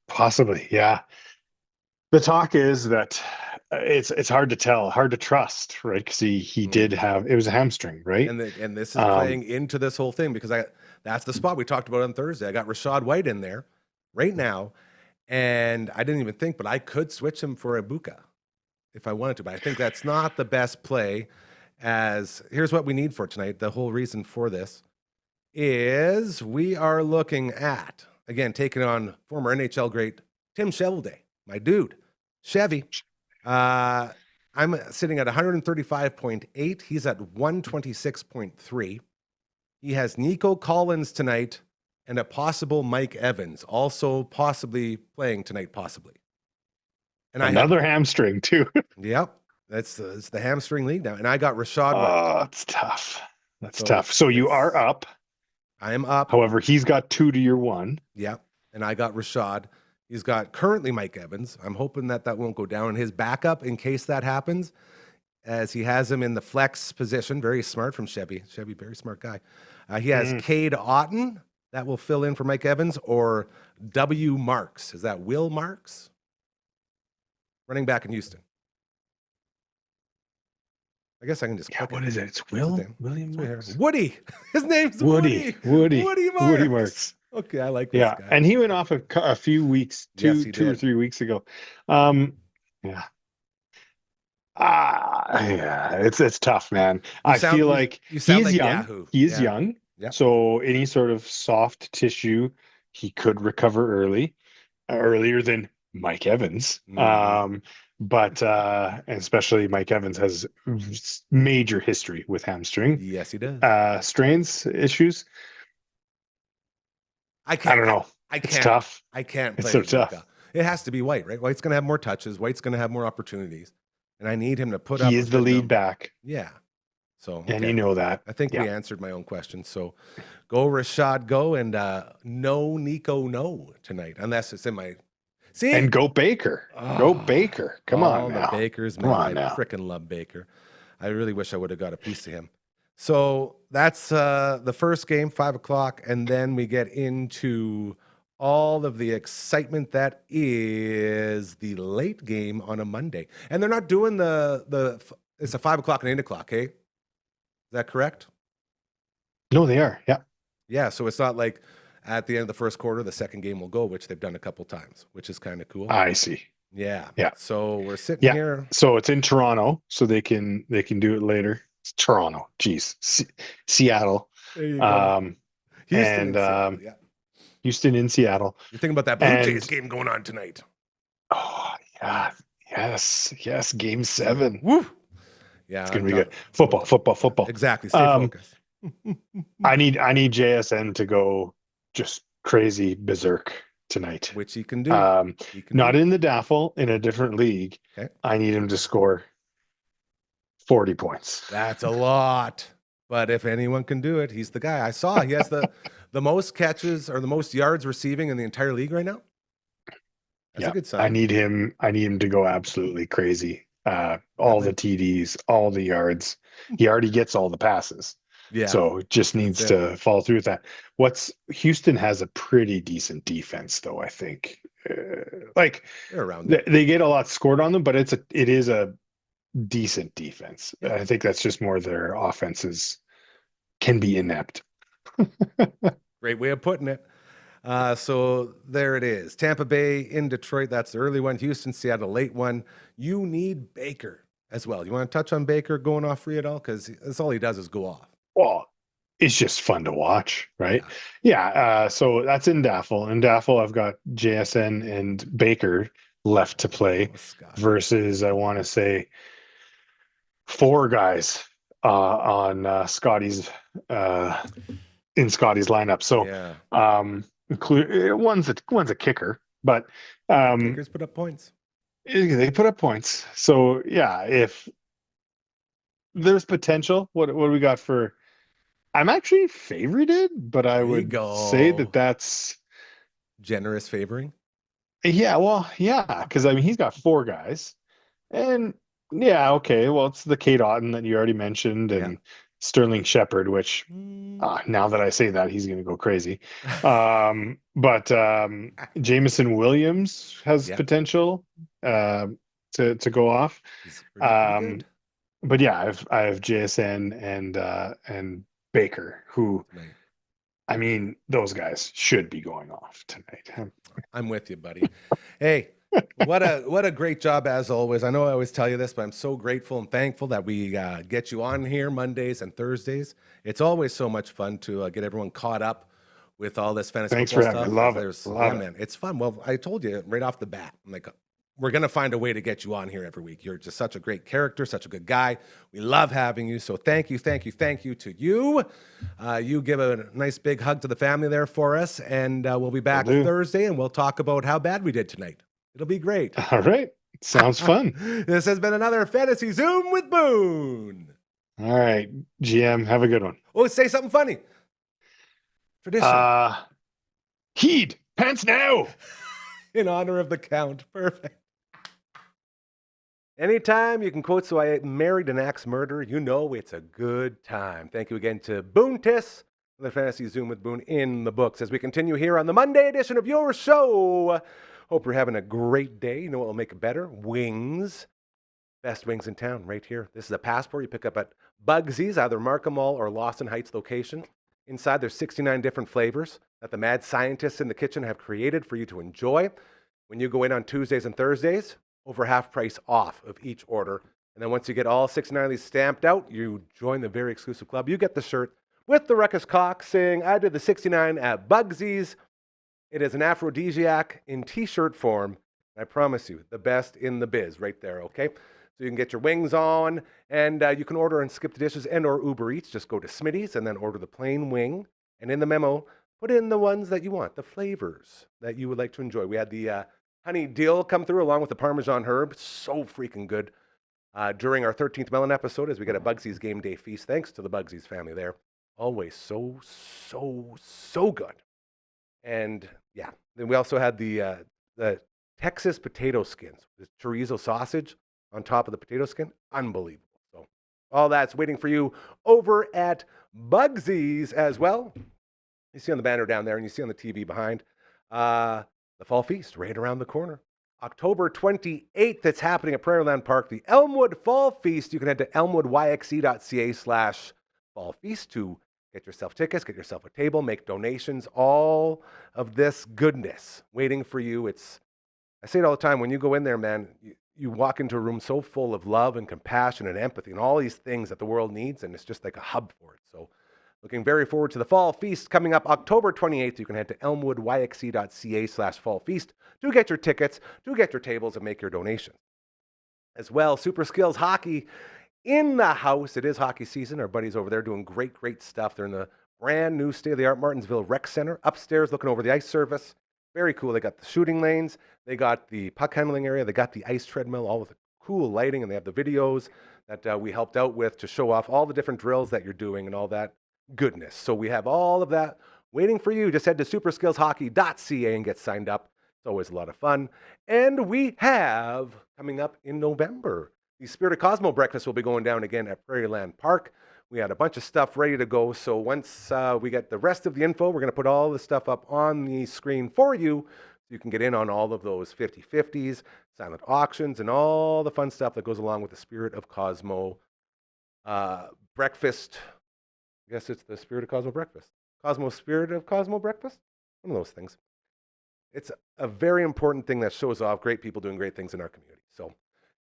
Possibly, yeah. The talk is that it's hard to tell, hard to trust, right? Because he did have, it was a hamstring, right? And this is playing into this whole thing because that's the spot we talked about on Thursday. I got Rashad White in there right now, and I didn't even think, but I could switch him for Egbuka if I wanted to. But I think that's not the best play. As here's what we need for tonight. The whole reason for this is we are looking at, again, taking on former NHL great Tim Shovelday, my dude, Chevy. I'm sitting at 135.8. He's at 126.3. He has Nico Collins tonight and a possible Mike Evans, also possibly playing tonight, possibly. And another hamstring too. Yep. It's the hamstring league now. And I got Rashad White. Oh, it's tough. That's tough. So you are up. I am up. However, he's got 2 to your 1. Yep. And I got Rashad. He's got currently Mike Evans. I'm hoping that won't go down. And his backup, in case that happens, as he has him in the flex position, very smart from Chevy. Chevy, very smart guy. He has Cade Otten that will fill in for Mike Evans, or W. Marks. Is that Will Marks? Running back in Houston. I guess I can just click what is it? It's William Marks. Woody. His name's Woody Marks. Woody Marks. Okay, I like this guy. And he went off a few weeks, two or 3 weeks ago. It's tough, man. I feel like he's young. Yahoo. He's young. Yep. So any sort of soft tissue, he could recover earlier than Mike Evans. Mm-hmm. But especially Mike Evans has major history with hamstring. Yes, he does. Strains issues. I don't know. It's tough. I can't play. It's so tough. It has to be White, right? White's going to have more touches. White's going to have more opportunities. And I need him to put up. He is the lead back. Yeah. So, and you know that. I think we answered my own question. So go Rashad, go, and no Nico, no tonight, unless it's in my. See? And go Baker. Go Baker. Come on now. The Bakers, man. I freaking love Baker. I really wish I would have got a piece of him. So that's the first game, 5:00, and then we get into all of the excitement that is the late game on a Monday. And they're not doing it's a 5:00 and 8:00, eh? Is that correct? No, they are. Yeah. Yeah, so it's not like at the end of the first quarter, the second game will go, which they've done a couple times, which is kind of cool. I see. Yeah. Yeah. So we're sitting here. So it's in Toronto, so they can do it later. It's Toronto. Jeez. Seattle. There you go. Houston Houston in Seattle. You're thinking about that Blue Jays game going on tonight. Oh, yeah. Yes. Game 7. Woo. Yeah. It's going to be good. Football. Exactly. Stay focused. I need JSN to go just crazy berserk tonight. Which he can do. Not in the Daffel, in a different league. Okay. I need him to score 40 points. That's a lot. But if anyone can do it, he's the guy. I saw he has the most catches or the most yards receiving in the entire league right now. That's a good sign. I need him to go absolutely crazy. All the TDs, all the yards. He already gets all the passes. Yeah. So just needs to follow through with that. Houston has a pretty decent defense, though, I think. They're around there. They get a lot scored on them, but it is a decent defense. Yeah. I think that's just more their offenses can be inept. Great way of putting it. So there it is. Tampa Bay in Detroit. That's the early one. Houston, Seattle, late one. You need Baker as well. You want to touch on Baker going off free at all? Because that's all he does is go off. Well, it's just fun to watch, right? Yeah. So that's in Daffel. In Daffel, I've got JSN and Baker left to play versus, I want to say, 4 guys on Scotty's in Scotty's lineup. So one's a kicker, but kickers put up points. They put up points. So yeah, if there's potential, what do we got for? I'm actually favorited, but I would say that's generous favoring. Yeah, well, yeah, because I mean he's got 4 guys, and yeah, okay, well it's the Kate Otten that you already mentioned, and Sterling Shepard, which now that I say that, he's going to go crazy. But Jameson Williams has potential to go off. But yeah, I have JSN and Baker, who, I mean, those guys should be going off tonight. I'm with you, buddy. Hey, what a great job as always. I know I always tell you this, but I'm so grateful and thankful that we get you on here Mondays and Thursdays. It's always so much fun to get everyone caught up with all this fantasy football stuff. I love it. Man, it's fun. Well, I told you right off the bat, I'm like, we're going to find a way to get you on here every week. You're just such a great character, such a good guy. We love having you. So thank you to you. You give a nice big hug to the family there for us. And we'll be back Thursday and we'll talk about how bad we did tonight. It'll be great. All right. Sounds fun. This has been another Fantasy Zoom with Boone. All right. GM, have a good one. Oh, say something funny. Tradition. Heed, pants now. In honor of the Count. Perfect. Anytime you can quote "So I married an axe murderer," you know it's a good time. Thank you again to Boontis, the Fantasy Zoom with Boone in the books, as we continue here on the Monday edition of your show. Hope you're having a great day. You know what will make it better? Wings. Best wings in town right here. This is a passport you pick up at Bugsy's, either Markham Mall or Lawson Heights location. Inside, there's 69 different flavors that the mad scientists in the kitchen have created for you to enjoy. When you go in on Tuesdays and Thursdays, over half price off of each order. And then once you get all 69 of these stamped out, you join the very exclusive club. You get the shirt with the Ruckus Cock saying, "I did the 69 at Bugsy's." It is an aphrodisiac in t-shirt form. I promise you, the best in the biz right there, okay? So you can get your wings on, and you can order and skip the dishes and or Uber Eats. Just go to Smitty's and then order the plain wing. And in the memo, put in the ones that you want, the flavors that you would like to enjoy. We had the honey dill come through along with the Parmesan herb. So freaking good. During our 13th Melon episode, as we get a Bugsy's Game Day feast, thanks to the Bugsy's family there. Always so good. And yeah, then we also had the Texas potato skins, the chorizo sausage on top of the potato skin. Unbelievable. So all that's waiting for you over at Bugsy's as well. You see on the banner down there and you see on the TV behind the Fall Feast right around the corner. October 28th, it's happening at Prairieland Park, the Elmwood Fall Feast. You can head to elmwoodyxe.ca/Fall Feast to get yourself tickets, get yourself a table, make donations, all of this goodness waiting for you. I say it all the time, when you go in there, man, you walk into a room so full of love and compassion and empathy and all these things that the world needs, and it's just like a hub for it. So looking very forward to the Fall Feast coming up October 28th. You can head to elmwoodyxe.ca/Fall Feast to get your tickets, to get your tables, and make your donations. As well, Super Skills Hockey in the house. It is hockey season. Our buddies over there doing great stuff. They're in the brand new state-of-the-art Martinsville Rec Center, upstairs looking over the ice service. Very cool. They got the shooting lanes. They got the puck handling area. They got the ice treadmill, all with the cool lighting, and they have the videos that we helped out with to show off all the different drills that you're doing and all that goodness. So we have all of that waiting for you. Just head to superskillshockey.ca and get signed up. It's always a lot of fun. And we have, coming up in November, the Spirit of Cosmo breakfast will be going down again at Prairie Land Park. We had a bunch of stuff ready to go. So once we get the rest of the info, we're going to put all the stuff up on the screen for you. So you can get in on all of those 50/50s, silent auctions, and all the fun stuff that goes along with the Spirit of Cosmo breakfast. I guess it's the Spirit of Cosmo breakfast. Spirit of Cosmo breakfast? One of those things. It's a very important thing that shows off great people doing great things in our community. So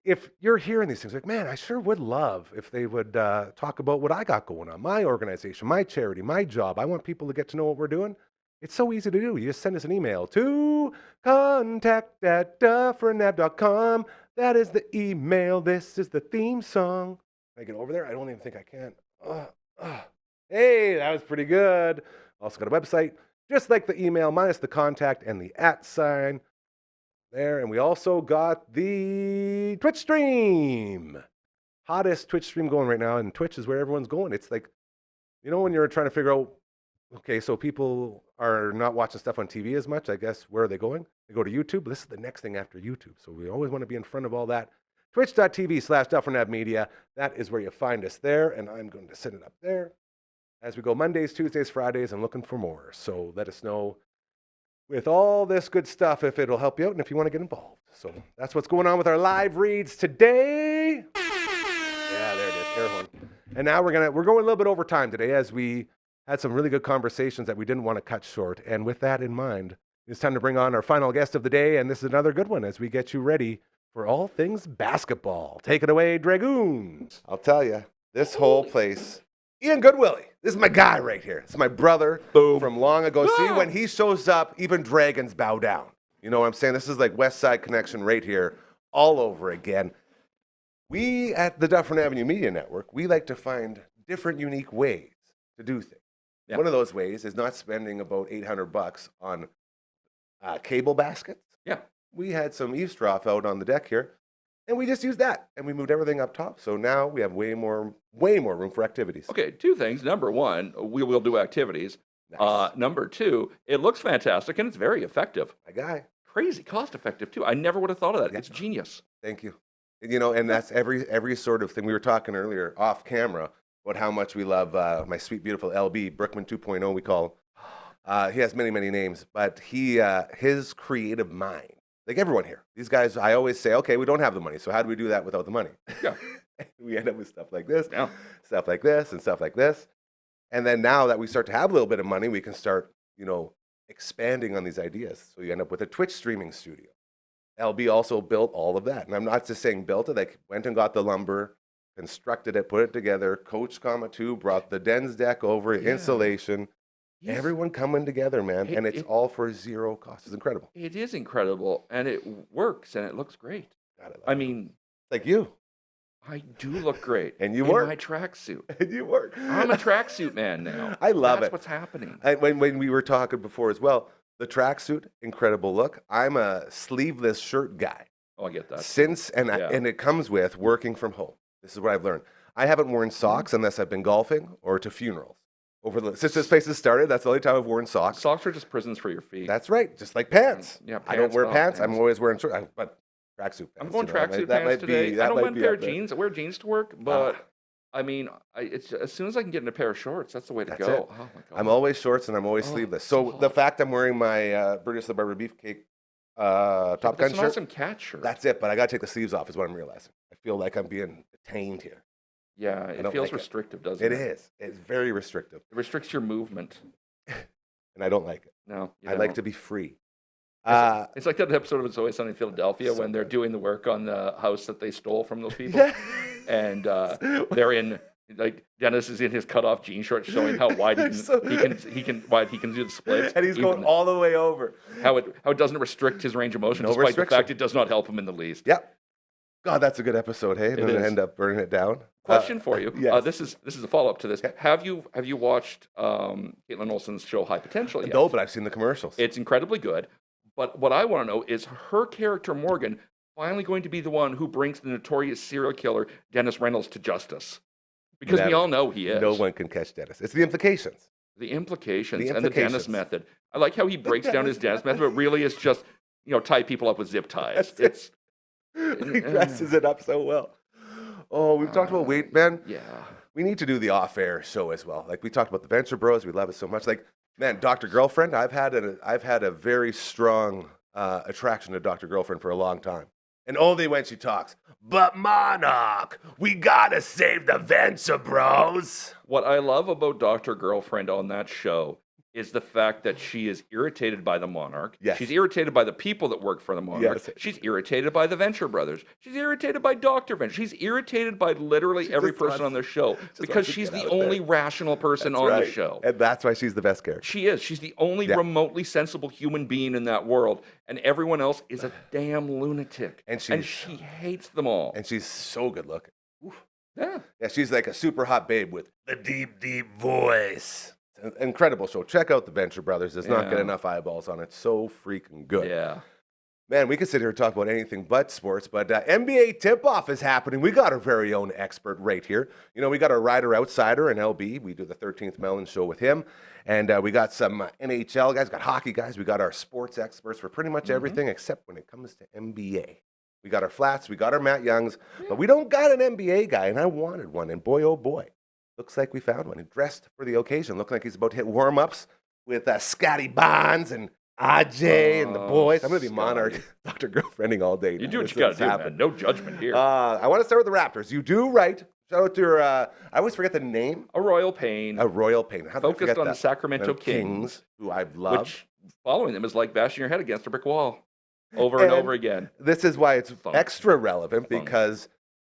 if you're hearing these things, like, man, I sure would love if they would talk about what I got going on, my organization, my charity, my job. I want people to get to know what we're doing. It's so easy to do. You just send us an email to contact@dufferinav.com. That is the email. This is the theme song. Can I get over there? I don't even think I can. Hey, that was pretty good. Also got a website, just like the email, minus the contact and the @ sign there. And we also got the Twitch stream. Hottest Twitch stream going right now, and Twitch is where everyone's going. It's like, when you're trying to figure out, okay, so people are not watching stuff on TV as much, I guess, where are they going? They go to YouTube. This is the next thing after YouTube. So we always want to be in front of all that. Twitch.tv/Dufferin Ave Media. That is where you find us there, and I'm going to set it up there. As we go Mondays, Tuesdays, Fridays, I'm looking for more. So let us know with all this good stuff if it'll help you out and if you want to get involved. So that's what's going on with our live reads today. Yeah, there it is, air horn. And now we're going a little bit over time today as we had some really good conversations that we didn't want to cut short. And with that in mind, it's time to bring on our final guest of the day, and this is another good one as we get you ready for all things basketball. Take it away, Dragoons. I'll tell you, this whole place, Ian Goodwillie, this is my guy right here. This is my brother from long ago. See, when he shows up, even dragons bow down. You know what I'm saying? This is like West Side Connection right here, all over again. We at the Dufferin Avenue Media Network, we like to find different, unique ways to do things. Yep. One of those ways is not spending about $800 on cable baskets. Yeah. We had some eavesdrop out on the deck here, and we just used that, and we moved everything up top. So now we have way more room for activities. Okay, two things. Number one, we will do activities. Nice. Number two, it looks fantastic, and it's very effective. My guy. Crazy cost-effective, too. I never would have thought of that. Yeah. It's genius. Thank you. And that's every sort of thing. We were talking earlier off camera about how much we love my sweet, beautiful LB, Brookman 2.0, we call him. He has many, many names, but his creative mind, like everyone here, these guys, I always say, okay, we don't have the money, so how do we do that without the money? Yeah. We end up with stuff like this, stuff like this, and stuff like this. And then now that we start to have a little bit of money, we can start, expanding on these ideas. So you end up with a Twitch streaming studio. LB also built all of that. And I'm not just saying built it, like went and got the lumber, constructed it, put it together. Coach, 2 brought the Dens deck over, insulation. Yes. Everyone coming together, man. And it's all for zero cost. It's incredible. It is incredible. And it works and it looks great. I mean, like you. I do look great. And you work. In my tracksuit. And you work. I'm a tracksuit man now. I love it. That's what's happening. When we were talking before as well, the tracksuit, incredible look. I'm a sleeveless shirt guy. Oh, I get that. And it comes with working from home. This is what I've learned. I haven't worn socks unless I've been golfing or to funerals. Since this place has started, that's the only time I've worn socks. Socks are just prisons for your feet. That's right, just like pants. Yeah, pants, I don't wear pants. I'm always wearing shorts, but tracksuit pants. I'm going tracksuit pants today. I don't wear a pair of jeans. I wear jeans to work, but I mean, it's as soon as I can get in a pair of shorts, that's the way to go. It. Oh my God. I'm always shorts and I'm always sleeveless. So the fact I'm wearing my Brutus the Barber Beefcake Top Gun shirt. It's an awesome cat shirt. That's it, but I got to take the sleeves off is what I'm realizing. I feel like I'm being detained here. Yeah, it feels restrictive, doesn't it? It is. It's very restrictive. It restricts your movement. And I don't like it. No. I like to be free. It's like that episode of It's Always Sunny in Philadelphia when they're doing the work on the house that they stole from those people. Yeah. And they're in, like, Dennis is in his cutoff jean shorts showing how wide he can do the splits. And he's going all the way over. How it doesn't restrict his range of motion, despite the fact it does not help him in the least. Yep. God, that's a good episode, hey? And then end up burning it down. Question for you. Yes. This is a follow-up to this. Have you watched Caitlin Olsen's show High Potential yet? No, but I've seen the commercials. It's incredibly good. But what I want to know is her character, Morgan, finally going to be the one who brings the notorious serial killer Dennis Reynolds to justice? Because we all know he is. No one can catch Dennis. It's the implications. The implications and the Dennis method. I like how he breaks down his Dennis method, but really it's just, tie people up with zip ties. He dresses it up so well. Oh, we've talked about weight, man. Yeah. We need to do the off-air show as well. Like we talked about the Venture Bros. We love it so much. Like, man, Dr. Girlfriend, I've had a very strong attraction to Dr. Girlfriend for a long time. And only when she talks. But Monarch, we gotta save the Venture Bros. What I love about Dr. Girlfriend on that show is the fact that she is irritated by the Monarch. Yes. She's irritated by the people that work for the Monarch. Yes. She's irritated by the Venture Brothers. She's irritated by Dr. Venture. She's irritated by literally every person on the show because she's the only rational person on the show. And that's why she's the best character. She is. She's the only remotely sensible human being in that world. And everyone else is a damn lunatic. And she hates them all. And she's so good looking. Oof. Yeah. Yeah, she's like a super hot babe with the deep, deep voice. Incredible show. Check out the Venture Brothers. Does not get enough eyeballs on it. So freaking good. Yeah. Man, we could sit here and talk about anything but sports, but NBA tip-off is happening. We got our very own expert right here. We got our rider outsider in LB. We do the 13th Melon show with him. And we got some NHL guys, got hockey guys. We got our sports experts for pretty much everything except when it comes to NBA. We got our Flats, we got our Matt Youngs, but we don't got an NBA guy, and I wanted one. And boy, oh boy. Looks like we found one. He dressed for the occasion. Looking like he's about to hit warm-ups with Scotty Bonds and Ajay and the boys. I'm going to be Monarch, Dr. Girlfriending all day. You do what you got to do, man. No judgment here. I want to start with the Raptors. You do right. Shout out to your, I always forget the name. A Royal Pain. A Royal Pain. How focused on the Sacramento Kings, who I've loved. Which, following them is like bashing your head against a brick wall over and over again. This is why it's extra relevant because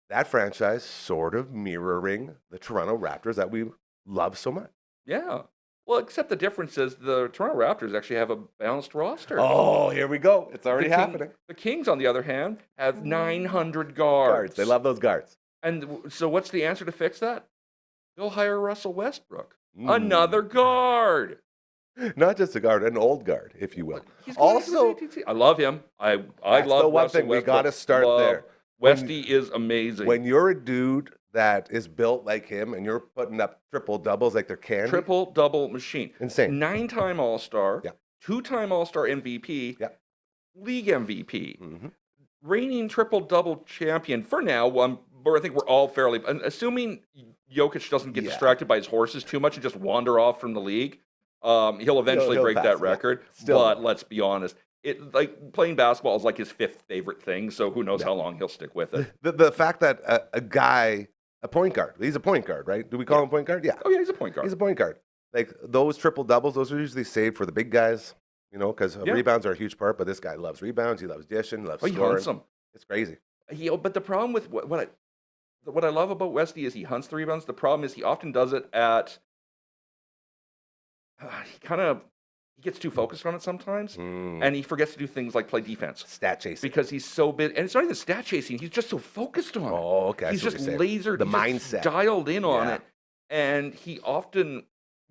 that franchise sort of mirroring the Toronto Raptors that we love so much. Yeah. Well, except the difference is the Toronto Raptors actually have a balanced roster. Oh, here we go. It's already happening. The Kings, on the other hand, have 900 guards. They love those guards. And so what's the answer to fix that? Go hire Russell Westbrook. Another guard. Not just a guard, an old guard, if you will. Also, I love him. I love the one Russell thing we Westbrook. got to start there. Westy is amazing. When you're a dude that is built like him and you're putting up triple doubles like they're candy. Triple double machine. Insane. 9-time All-Star. Yeah. 2-time All-Star MVP. Yeah. League MVP. Reigning triple double champion for now. I think we're all fairly, assuming Jokic doesn't get distracted by his horses too much and just wander off from the league. He'll eventually break that record. But let's be honest. Playing basketball is like his 5th favorite thing, so who knows how long he'll stick with it. The fact that a guy, a point guard, he's a point guard, right? Do we call him a point guard? Yeah. Oh, yeah, he's a point guard. He's a point guard. Like those triple doubles, those are usually saved for the big guys, because rebounds are a huge part, but this guy loves rebounds, he loves dishing, loves scoring. He hunts them. It's crazy. But the problem with what I love about Westy is he hunts the rebounds. The problem is he often does it at he gets too focused on it sometimes, and he forgets to do things like play defense. Stat chasing. Because he's so big, and it's not even stat chasing, he's just so focused on it. Oh, okay. He's just lasered, the mindset. Dialed in on it, and he often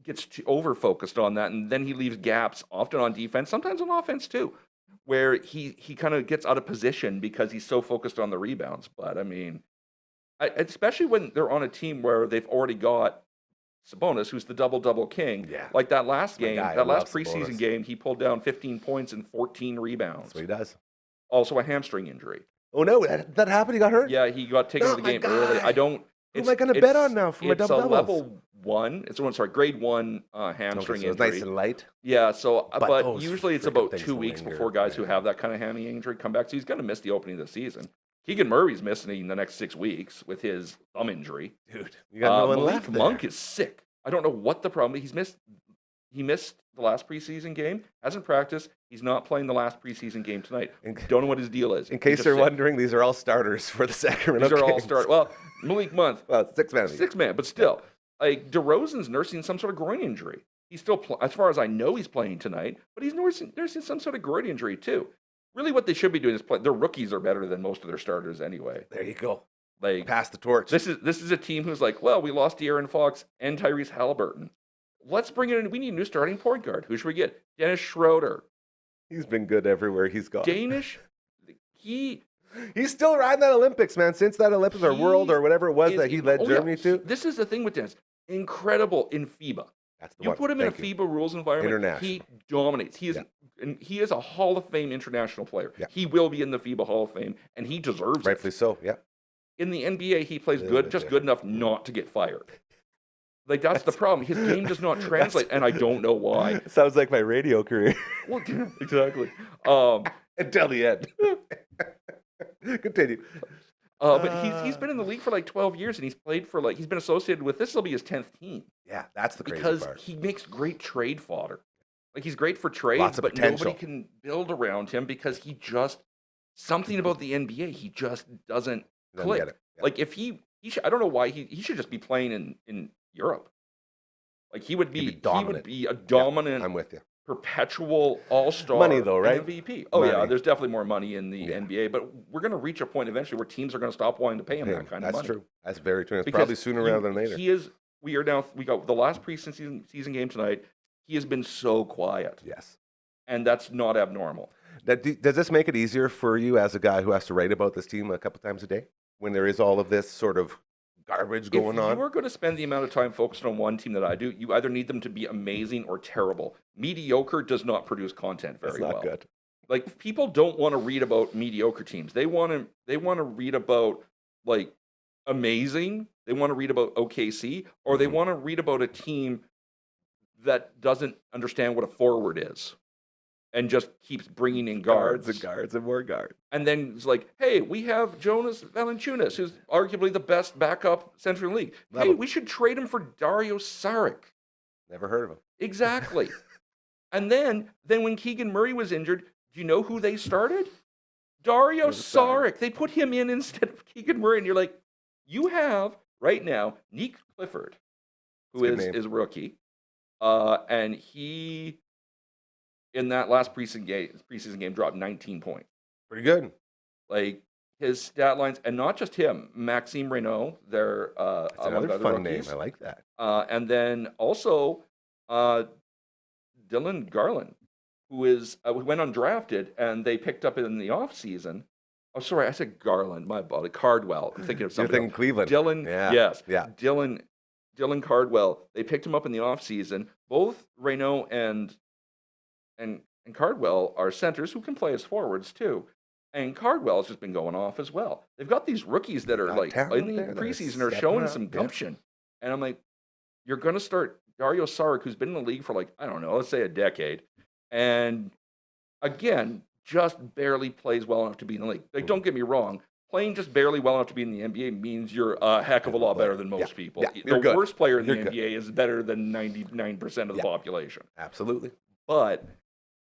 gets too over-focused on that, and then he leaves gaps, often on defense, sometimes on offense too, where he kind of gets out of position because he's so focused on the rebounds. But, I mean, especially when they're on a team where they've already got Sabonis, who's the double-double king. Yeah. Like that last game, that last preseason game, he pulled down 15 points and 14 rebounds. That's what he does. Also a hamstring injury. Oh, no, that happened? He got hurt? Yeah, he got taken out of the game early. Who am I going to bet on now for my double-doubles? It's a level 1. grade 1 hamstring injury. It's nice and light. Yeah, so, but usually it's about 2 weeks before guys who have that kind of hammy injury come back. So he's going to miss the opening of the season. Keegan Murray's missing the next 6 weeks with his thumb injury. Dude, you got no one left there. Monk is sick. I don't know what the problem is. He missed the last preseason game, hasn't practiced. He's not playing the last preseason game tonight. Don't know what his deal is. In case you're wondering, these are all starters for the Sacramento Kings. These are all starters. Well, Malik Monk. Well, 6 man. 6 man, but still. Like, DeRozan's nursing some sort of groin injury. He's still, as far as I know, he's playing tonight, but he's nursing some sort of groin injury too. Really, what they should be doing is play. Their rookies are better than most of their starters anyway. There you go. Like, pass the torch. This is a team who's like, well, we lost De'Aaron Fox and Tyrese Halliburton. Let's bring in. We need a new starting point guard. Who should we get? Dennis Schroeder. He's been good everywhere he's gone. Danish. He's still riding that Olympics, man. Since that Olympics or World or whatever it was that he led Germany to. This is the thing with Dennis. Incredible in FIBA. That's the you one. put him in a FIBA rules environment. He dominates. He is a Hall of Fame international player. Yeah. He will be in the FIBA Hall of Fame, and he deserves it. Rightfully so. Yeah. In the NBA, he plays good, just good enough not to get fired. Like, that's the problem. His game does not translate, and I don't know why. Sounds like my radio career. Well, exactly. Until the end. Continue. But he's been in the league for like 12 years, and he's played for he's been associated with, this will be his 10th team. Yeah, that's the crazy because part. He makes great trade fodder. Like, he's great for trades, Lots of but potential. nobody can build around him because something about the NBA, he just doesn't click. Get it. Yeah. Like, if he should, I don't know why he should just be playing in Europe. Like, he would be a dominant. Yeah, I'm with you. Perpetual all-star money though, right? MVP. Oh money. Yeah, there's definitely more money in the NBA, but we're going to reach a point eventually where teams are going to stop wanting to pay him that kind of money. That's true. That's very true. It's probably sooner rather than later. We got the last preseason game tonight. He has been so quiet. Yes. And that's not abnormal. Does this make it easier for you as a guy who has to write about this team a couple times a day when there is all of this sort of garbage going on? If you are going to spend the amount of time focused on one team that I do, you either need them to be amazing or terrible. Mediocre does not produce content very well. That's not good. Like, people don't want to read about mediocre teams. They want to read about like amazing. They want to read about OKC, or they want to read about a team that doesn't understand what a forward is and just keeps bringing in guards and more guards. And then it's like, hey, we have Jonas Valanciunas, who's arguably the best backup center in the league. We should trade him for Dario Saric. Never heard of him. Exactly. And then when Keegan Murray was injured, do you know who they started? Dario Saric. They put him in instead of Keegan Murray, and you're like, you have right now Nick Clifford, who is a rookie, and he in that last preseason game dropped 19 points. Pretty good. Like, his stat lines, and not just him, Maxime Reynaud, they're That's another fun name. I like that. And then also Dylan Garland, who went undrafted, and they picked up in the offseason. Oh, sorry, I said Garland. My body. Cardwell. I'm thinking of something. You're thinking Cleveland. Dylan. Yeah. Yes. Yeah. Dylan Cardwell. They picked him up in the offseason. Both Reynaud and Cardwell are centers who can play as forwards too. And Cardwell's just been going off as well. They've got these rookies that are like in the preseason are showing some gumption. Yeah. And I'm like, you're going to start Dario Saric, who's been in the league for let's say a decade. And again, just barely plays well enough to be in the league. Like, don't get me wrong. Playing just barely well enough to be in the NBA means you're a heck of a lot better than most people. Yeah, the worst player in the NBA is better than 99% of the population. Absolutely. But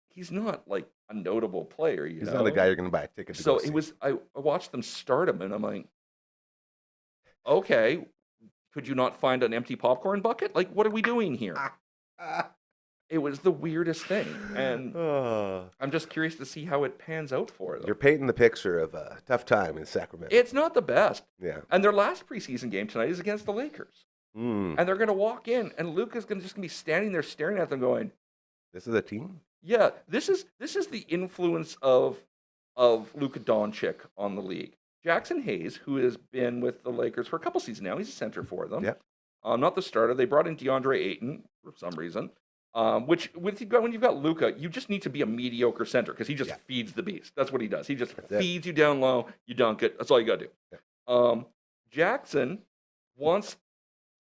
he's not like a notable player. He's not a guy you're going to buy a ticket to go see. I watched them start him, and I'm like, okay, could you not find an empty popcorn bucket? Like, what are we doing here? It was the weirdest thing, and I'm just curious to see how it pans out for them. You're painting the picture of a tough time in Sacramento. It's not the best. Yeah. And their last preseason game tonight is against the Lakers. And they're going to walk in, and Luka's just going to be standing there staring at them going, this is a team? Yeah, this is the influence of Luka Doncic on the league. Jackson Hayes, who has been with the Lakers for a couple seasons now, he's a center for them. Yeah. Not the starter. They brought in DeAndre Ayton for some reason. Which when you've got Luka, you just need to be a mediocre center because he just feeds the beast. That's what he does. He just feeds you down low. You dunk it. That's all you got to do. Yeah. Jackson wants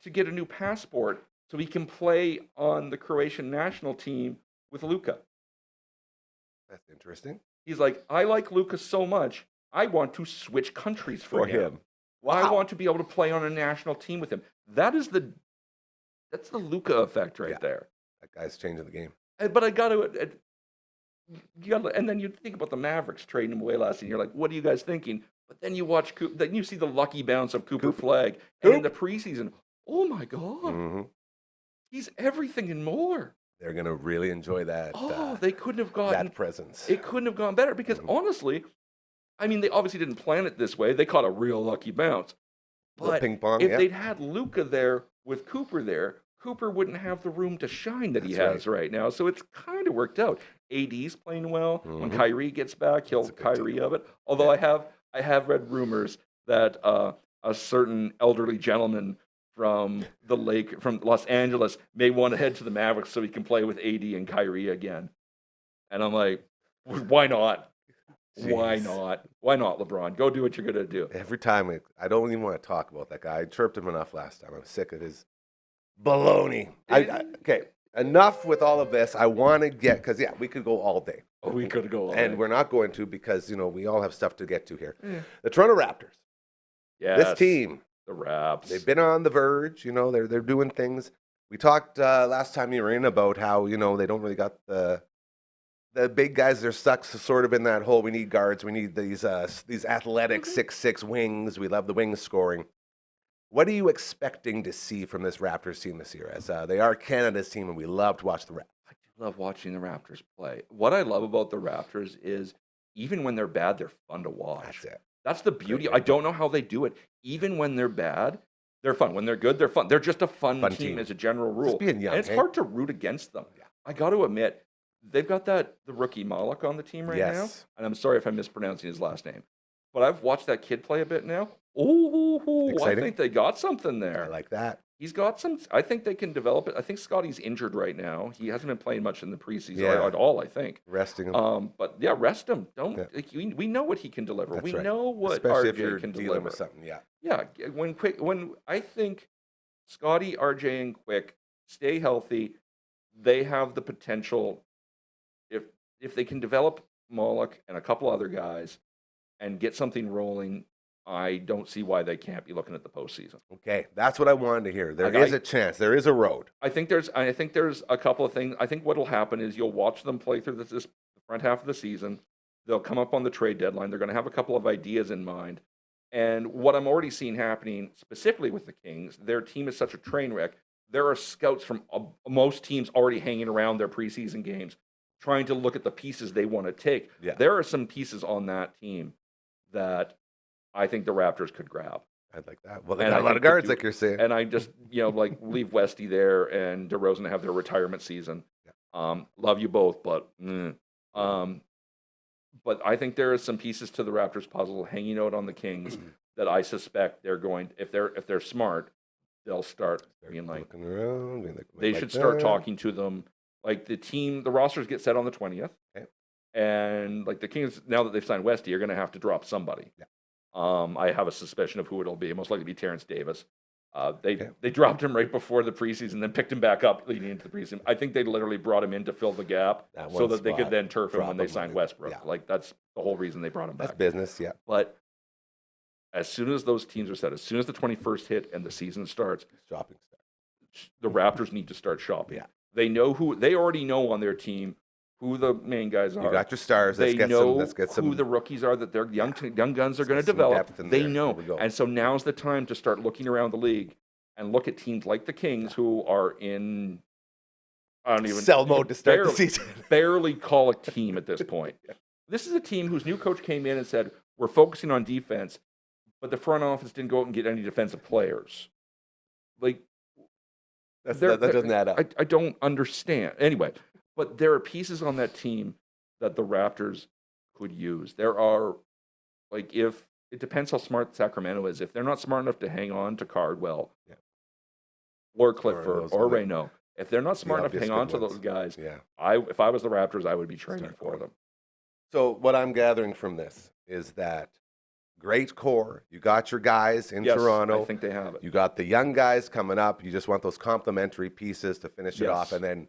to get a new passport so he can play on the Croatian national team with Luka. That's interesting. He's like, I like Luka so much, I want to switch countries for him. Wow. I want to be able to play on a national team with him. That's the Luka effect right there. That guy's changing the game. But I got to, and then you think about the Mavericks trading him away last year. You're like, what are you guys thinking? But then you watch, then you see the lucky bounce of Cooper Flag, and in the preseason, oh my God, he's everything and more. They're going to really enjoy that. They couldn't have gotten that presence. It couldn't have gone better because honestly, I mean, they obviously didn't plan it this way. They caught a real lucky bounce. But ping pong, if they'd had Luka there with Cooper there, Cooper wouldn't have the room to shine that he has right now. So it's kind of worked out. AD's playing well. When Kyrie gets back, he'll Kyrie of it. Although I have read rumors that a certain elderly gentleman from Los Angeles may want to head to the Mavericks so he can play with AD and Kyrie again. And I'm like, why not? Jeez. Why not? Why not, LeBron? Go do what you're going to do. Every time, I don't even want to talk about that guy. I chirped him enough last time. I'm sick of his baloney. Okay, enough with all of this. I want to get, because, we could go all day. Oh, we could go all day. And we're not going to because, we all have stuff to get to here. The Toronto Raptors. Yes. This team. The Raps. They've been on the verge. They're doing things. We talked last time you were in about how, they don't really got the big guys. They're stuck sort of in that hole. We need guards. We need these athletic 6'6" wings. We love the wing scoring. What are you expecting to see from this Raptors team this year? As they are Canada's team, and we love to watch the Raptors. I do love watching the Raptors play. What I love about the Raptors is even when they're bad, they're fun to watch. That's it. That's the beauty. I don't know how they do it. Even when they're bad, they're fun. When they're good, they're fun. They're just a fun team as a general rule. Just being young, and it's hard to root against them. Yeah. I got to admit, they've got the rookie Malik on the team right now. And I'm sorry if I'm mispronouncing his last name. But I've watched that kid play a bit now. I think they got something there. I like that. He's got some. I think they can develop it. I think Scotty's injured right now. He hasn't been playing much in the preseason at all, I think. Resting him. But rest him. We know what he can deliver. That's we right. know what Especially RJ if you're can dealing deliver. With something, Yeah. When I think Scotty, RJ, and Quick stay healthy, they have the potential. If they can develop Malik and a couple other guys and get something rolling, I don't see why they can't be looking at the postseason. Okay, that's what I wanted to hear. There is a chance. There is a road. I think there's a couple of things. I think what will happen is you'll watch them play through this front half of the season. They'll come up on the trade deadline. They're going to have a couple of ideas in mind. And what I'm already seeing happening, specifically with the Kings, their team is such a train wreck. There are scouts from most teams already hanging around their preseason games, trying to look at the pieces they want to take. Yeah. There are some pieces on that team that I think the Raptors could grab. I'd like that. Well, they got a lot of guards, like you're saying. And I just, leave Westy there and DeRozan to have their retirement season. Yeah. Love you both, but I think there are some pieces to the Raptors puzzle hanging out on the Kings that I suspect they're going. If they're smart, they'll start being like, looking around. They should start talking to them. Like the rosters get set on the 20th. Okay. And like the Kings, now that they've signed Westy, are going to have to drop somebody. Yeah. I have a suspicion of who it'll be. Most likely be Terrence Davis. They dropped him right before the preseason, then picked him back up leading into the preseason. I think they literally brought him in to fill the gap so that they could then turf him when they signed Westbrook. Yeah. Like that's the whole reason they brought him back. That's business, yeah. But as soon as those teams are set, as soon as the 21st hit and the season starts, the Raptors need to start shopping. Yeah. They already know on their team who the main guys are. You got your stars. They know who the rookies are that their young guns are going to develop. They know. And so now's the time to start looking around the league and look at teams like the Kings who are in, I don't even sell mode to start the season. Barely call a team at this point. This is a team whose new coach came in and said, we're focusing on defense, but the front office didn't go out and get any defensive players. Like, that doesn't add up. I don't understand. Anyway, but there are pieces on that team that the Raptors could use. There are, like, if it depends how smart Sacramento is. If they're not smart enough to hang on to Cardwell or Clifford or Reynaud, if they're not smart enough to hang on to those guys, if I was the Raptors, I would be trading for them. So what I'm gathering from this is that great core. You got your guys in Toronto. I think they have it. You got the young guys coming up. You just want those complementary pieces to finish it off, and then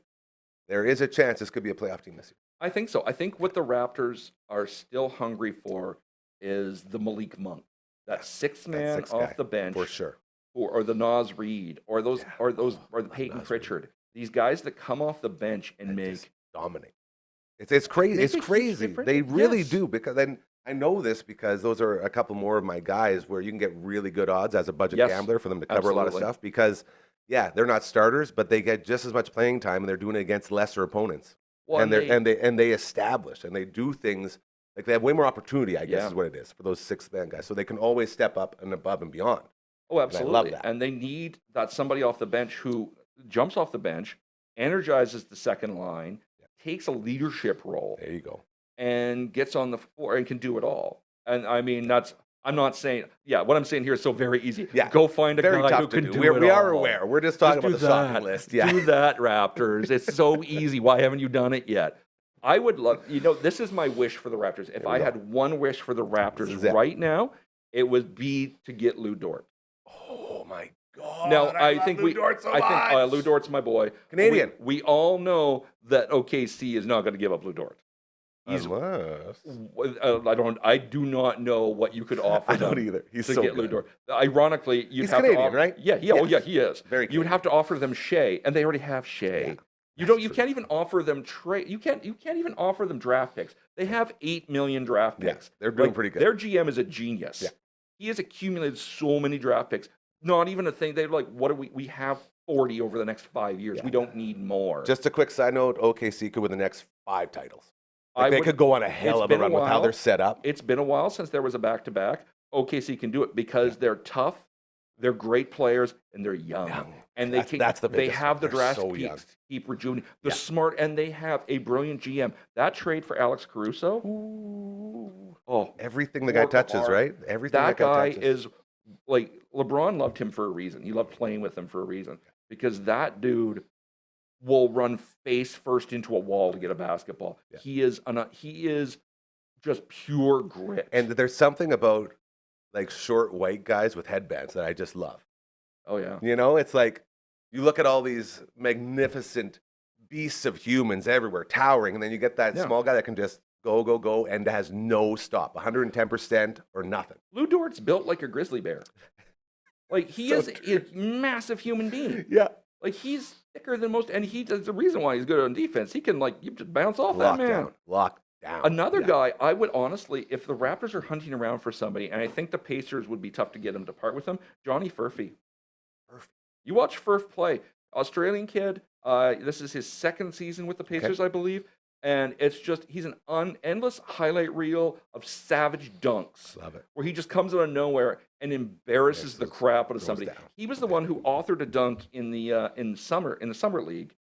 there is a chance this could be a playoff team this year. I think so. I think what the Raptors are still hungry for is the Malik Monk, that sixth man off the bench, for sure, or the Naz Reid, or the Peyton Pritchard. These guys that come off the bench and dominate. It's crazy. It's crazy. They really do, because then I know this because those are a couple more of my guys where you can get really good odds as a budget gambler for them to cover a lot of stuff, because yeah, they're not starters, but they get just as much playing time, and they're doing it against lesser opponents. Well, and they establish and they do things like they have way more opportunity, I guess is what it is for those 6-man guys. So they can always step up and above and beyond. Oh, absolutely. And I love that. And they need that somebody off the bench who jumps off the bench, energizes the second line, takes a leadership role. There you go. And gets on the floor and can do it all. And I mean, I'm not saying, what I'm saying here is so very easy. Yeah. Go find a Very guy tough who to can do. do it We are all. aware. We're just talking about the shopping list. Yeah. Do that, Raptors. It's so easy. Why haven't you done it yet? I would love, this is my wish for the Raptors. If I had one wish for the Raptors right now, it would be to get Lou Dort. Oh my God. Now, I think Lou Dort so much. Lou Dort's my boy. Canadian. We all know that OKC is not going to give up Lou Dort. I do not know what you could offer them. I don't either. He's to so get good. Lou Dort. Ironically, He's Canadian, right? Yeah, Yes. he is. Very You would have to offer them Shea, and they already have Shea. Yeah. You can't even offer them trade. You can't even offer them draft picks. They have 8 million draft picks. Yeah, they're doing pretty good. Their GM is a genius. Yeah. He has accumulated so many draft picks. Not even a thing. They're like, what do we have 40 over the next 5 years. Yeah. We don't need more. Just a quick side note, OKC could win the next 5 titles. They could go on a hell of a run with how they're set up. It's been a while since there was a back-to-back. OKC can do it because they're tough, they're great players, and they're young. And they have the draft picks to keep rejuvenating. They're smart, and they have a brilliant GM. That trade for Alex Caruso, everything the guy touches, right? Everything that guy is like LeBron loved him for a reason. He loved playing with him for a reason because that dude will run face first into a wall to get a basketball. Yeah. He is just pure grit. And there's something about like short white guys with headbands that I just love. Oh yeah. You know, it's like you look at all these magnificent beasts of humans everywhere, towering, and then you get that small guy that can just go, and has no stop, 110% or nothing. Lou Dort's built like a grizzly bear. Like he is a massive human being. Yeah. Like he's thicker than most, and that's the reason why he's good on defense. He can you just bounce off that man. Lock down. Another guy, I would honestly, if the Raptors are hunting around for somebody, and I think the Pacers would be tough to get him to part with him, Johnny Furphy. You watch Furf play, Australian kid. This is his second season with the Pacers, I believe. And it's just, he's an endless highlight reel of savage dunks. Love it. Where he just comes out of nowhere and embarrasses the crap out of somebody. Down. He was the one who authored a dunk in the summer league.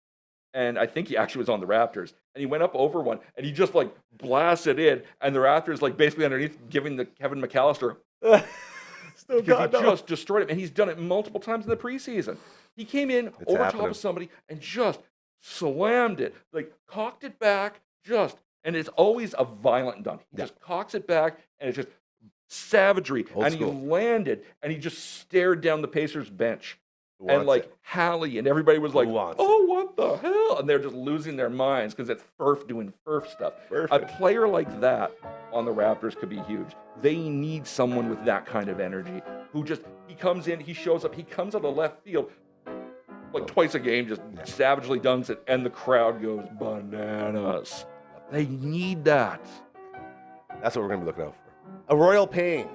And I think he actually was on the Raptors. And he went up over one and he just blasted in. And the Raptors basically underneath giving the Kevin McAllister. He just destroyed him. And he's done it multiple times in the preseason. He came in top of somebody and just slammed it, cocked it back, and it's always a violent dunk. He just cocks it back, and it's just savagery. He landed, and he just stared down the Pacers bench. And Hallie, and everybody was like, oh, what the hell? And they're just losing their minds because it's Furf doing Furf stuff. Perfect. A player like that on the Raptors could be huge. They need someone with that kind of energy who he comes in, he shows up, he comes out of left field, twice a game, just savagely dunks it, and the crowd goes bananas. They need that. That's what we're going to be looking out for. A Royal Payne.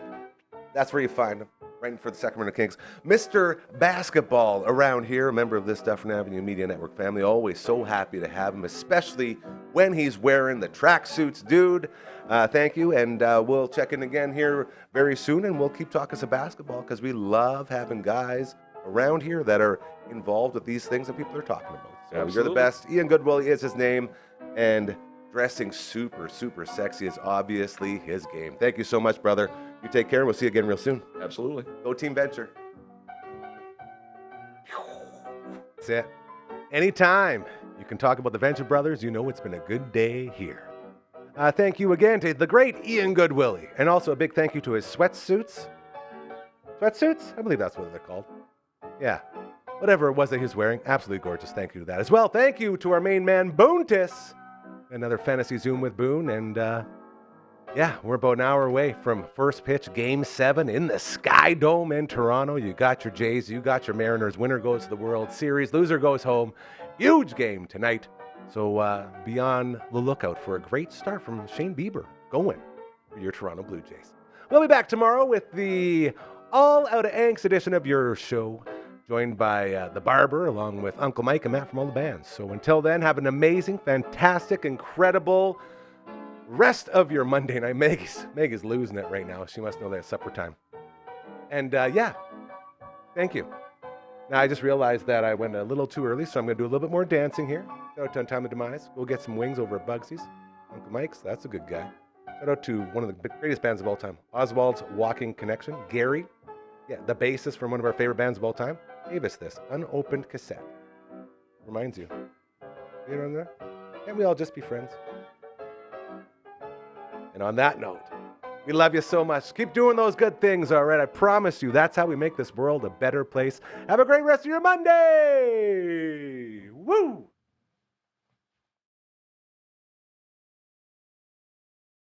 That's where you find him, right for the Sacramento Kings. Mr. Basketball around here, a member of this Dufferin Avenue Media Network family. Always so happy to have him, especially when he's wearing the tracksuits, dude. Thank you, and we'll check in again here very soon, and we'll keep talking some basketball because we love having guys around here that are involved with these things that people are talking about. So Absolutely. You're the best. Ian Goodwill is his name, and dressing super, super sexy is obviously his game. Thank you so much, brother. You take care, and we'll see you again real soon. Absolutely. Go Team Venture. That's it. Anytime you can talk about the Venture Brothers, you know it's been a good day here. Thank you again to the great Ian Goodwill, and also a big thank you to his sweatsuits. Sweatsuits? I believe that's what they're called. Yeah, whatever it was that he was wearing, absolutely gorgeous. Thank you to that as well. Thank you to our main man, Boontis. Another Fantasy Zoom with Boone. And we're about an hour away from first pitch, Game 7 in the Sky Dome in Toronto. You got your Jays, you got your Mariners. Winner goes to the World Series, loser goes home. Huge game tonight. So be on the lookout for a great start from Shane Bieber going for your Toronto Blue Jays. We'll be back tomorrow with the All Out of Angst edition of your show. joined by the barber, along with Uncle Mike and Matt from all the bands. So until then, have an amazing, fantastic, incredible rest of your Monday night. Meg is losing it right now. She must know that it's supper time. And thank you. Now, I just realized that I went a little too early, so I'm going to do a little bit more dancing here. Shout out to Time of Demise. Go get some wings over at Bugsy's. Uncle Mike's, that's a good guy. Shout out to one of the greatest bands of all time, Oswald's Walking Connection. Gary, the bassist from one of our favorite bands of all time, gave us this unopened cassette. Reminds you. See it on there? Can't we all just be friends? And on that note, we love you so much. Keep doing those good things, all right? I promise you, that's how we make this world a better place. Have a great rest of your Monday! Woo!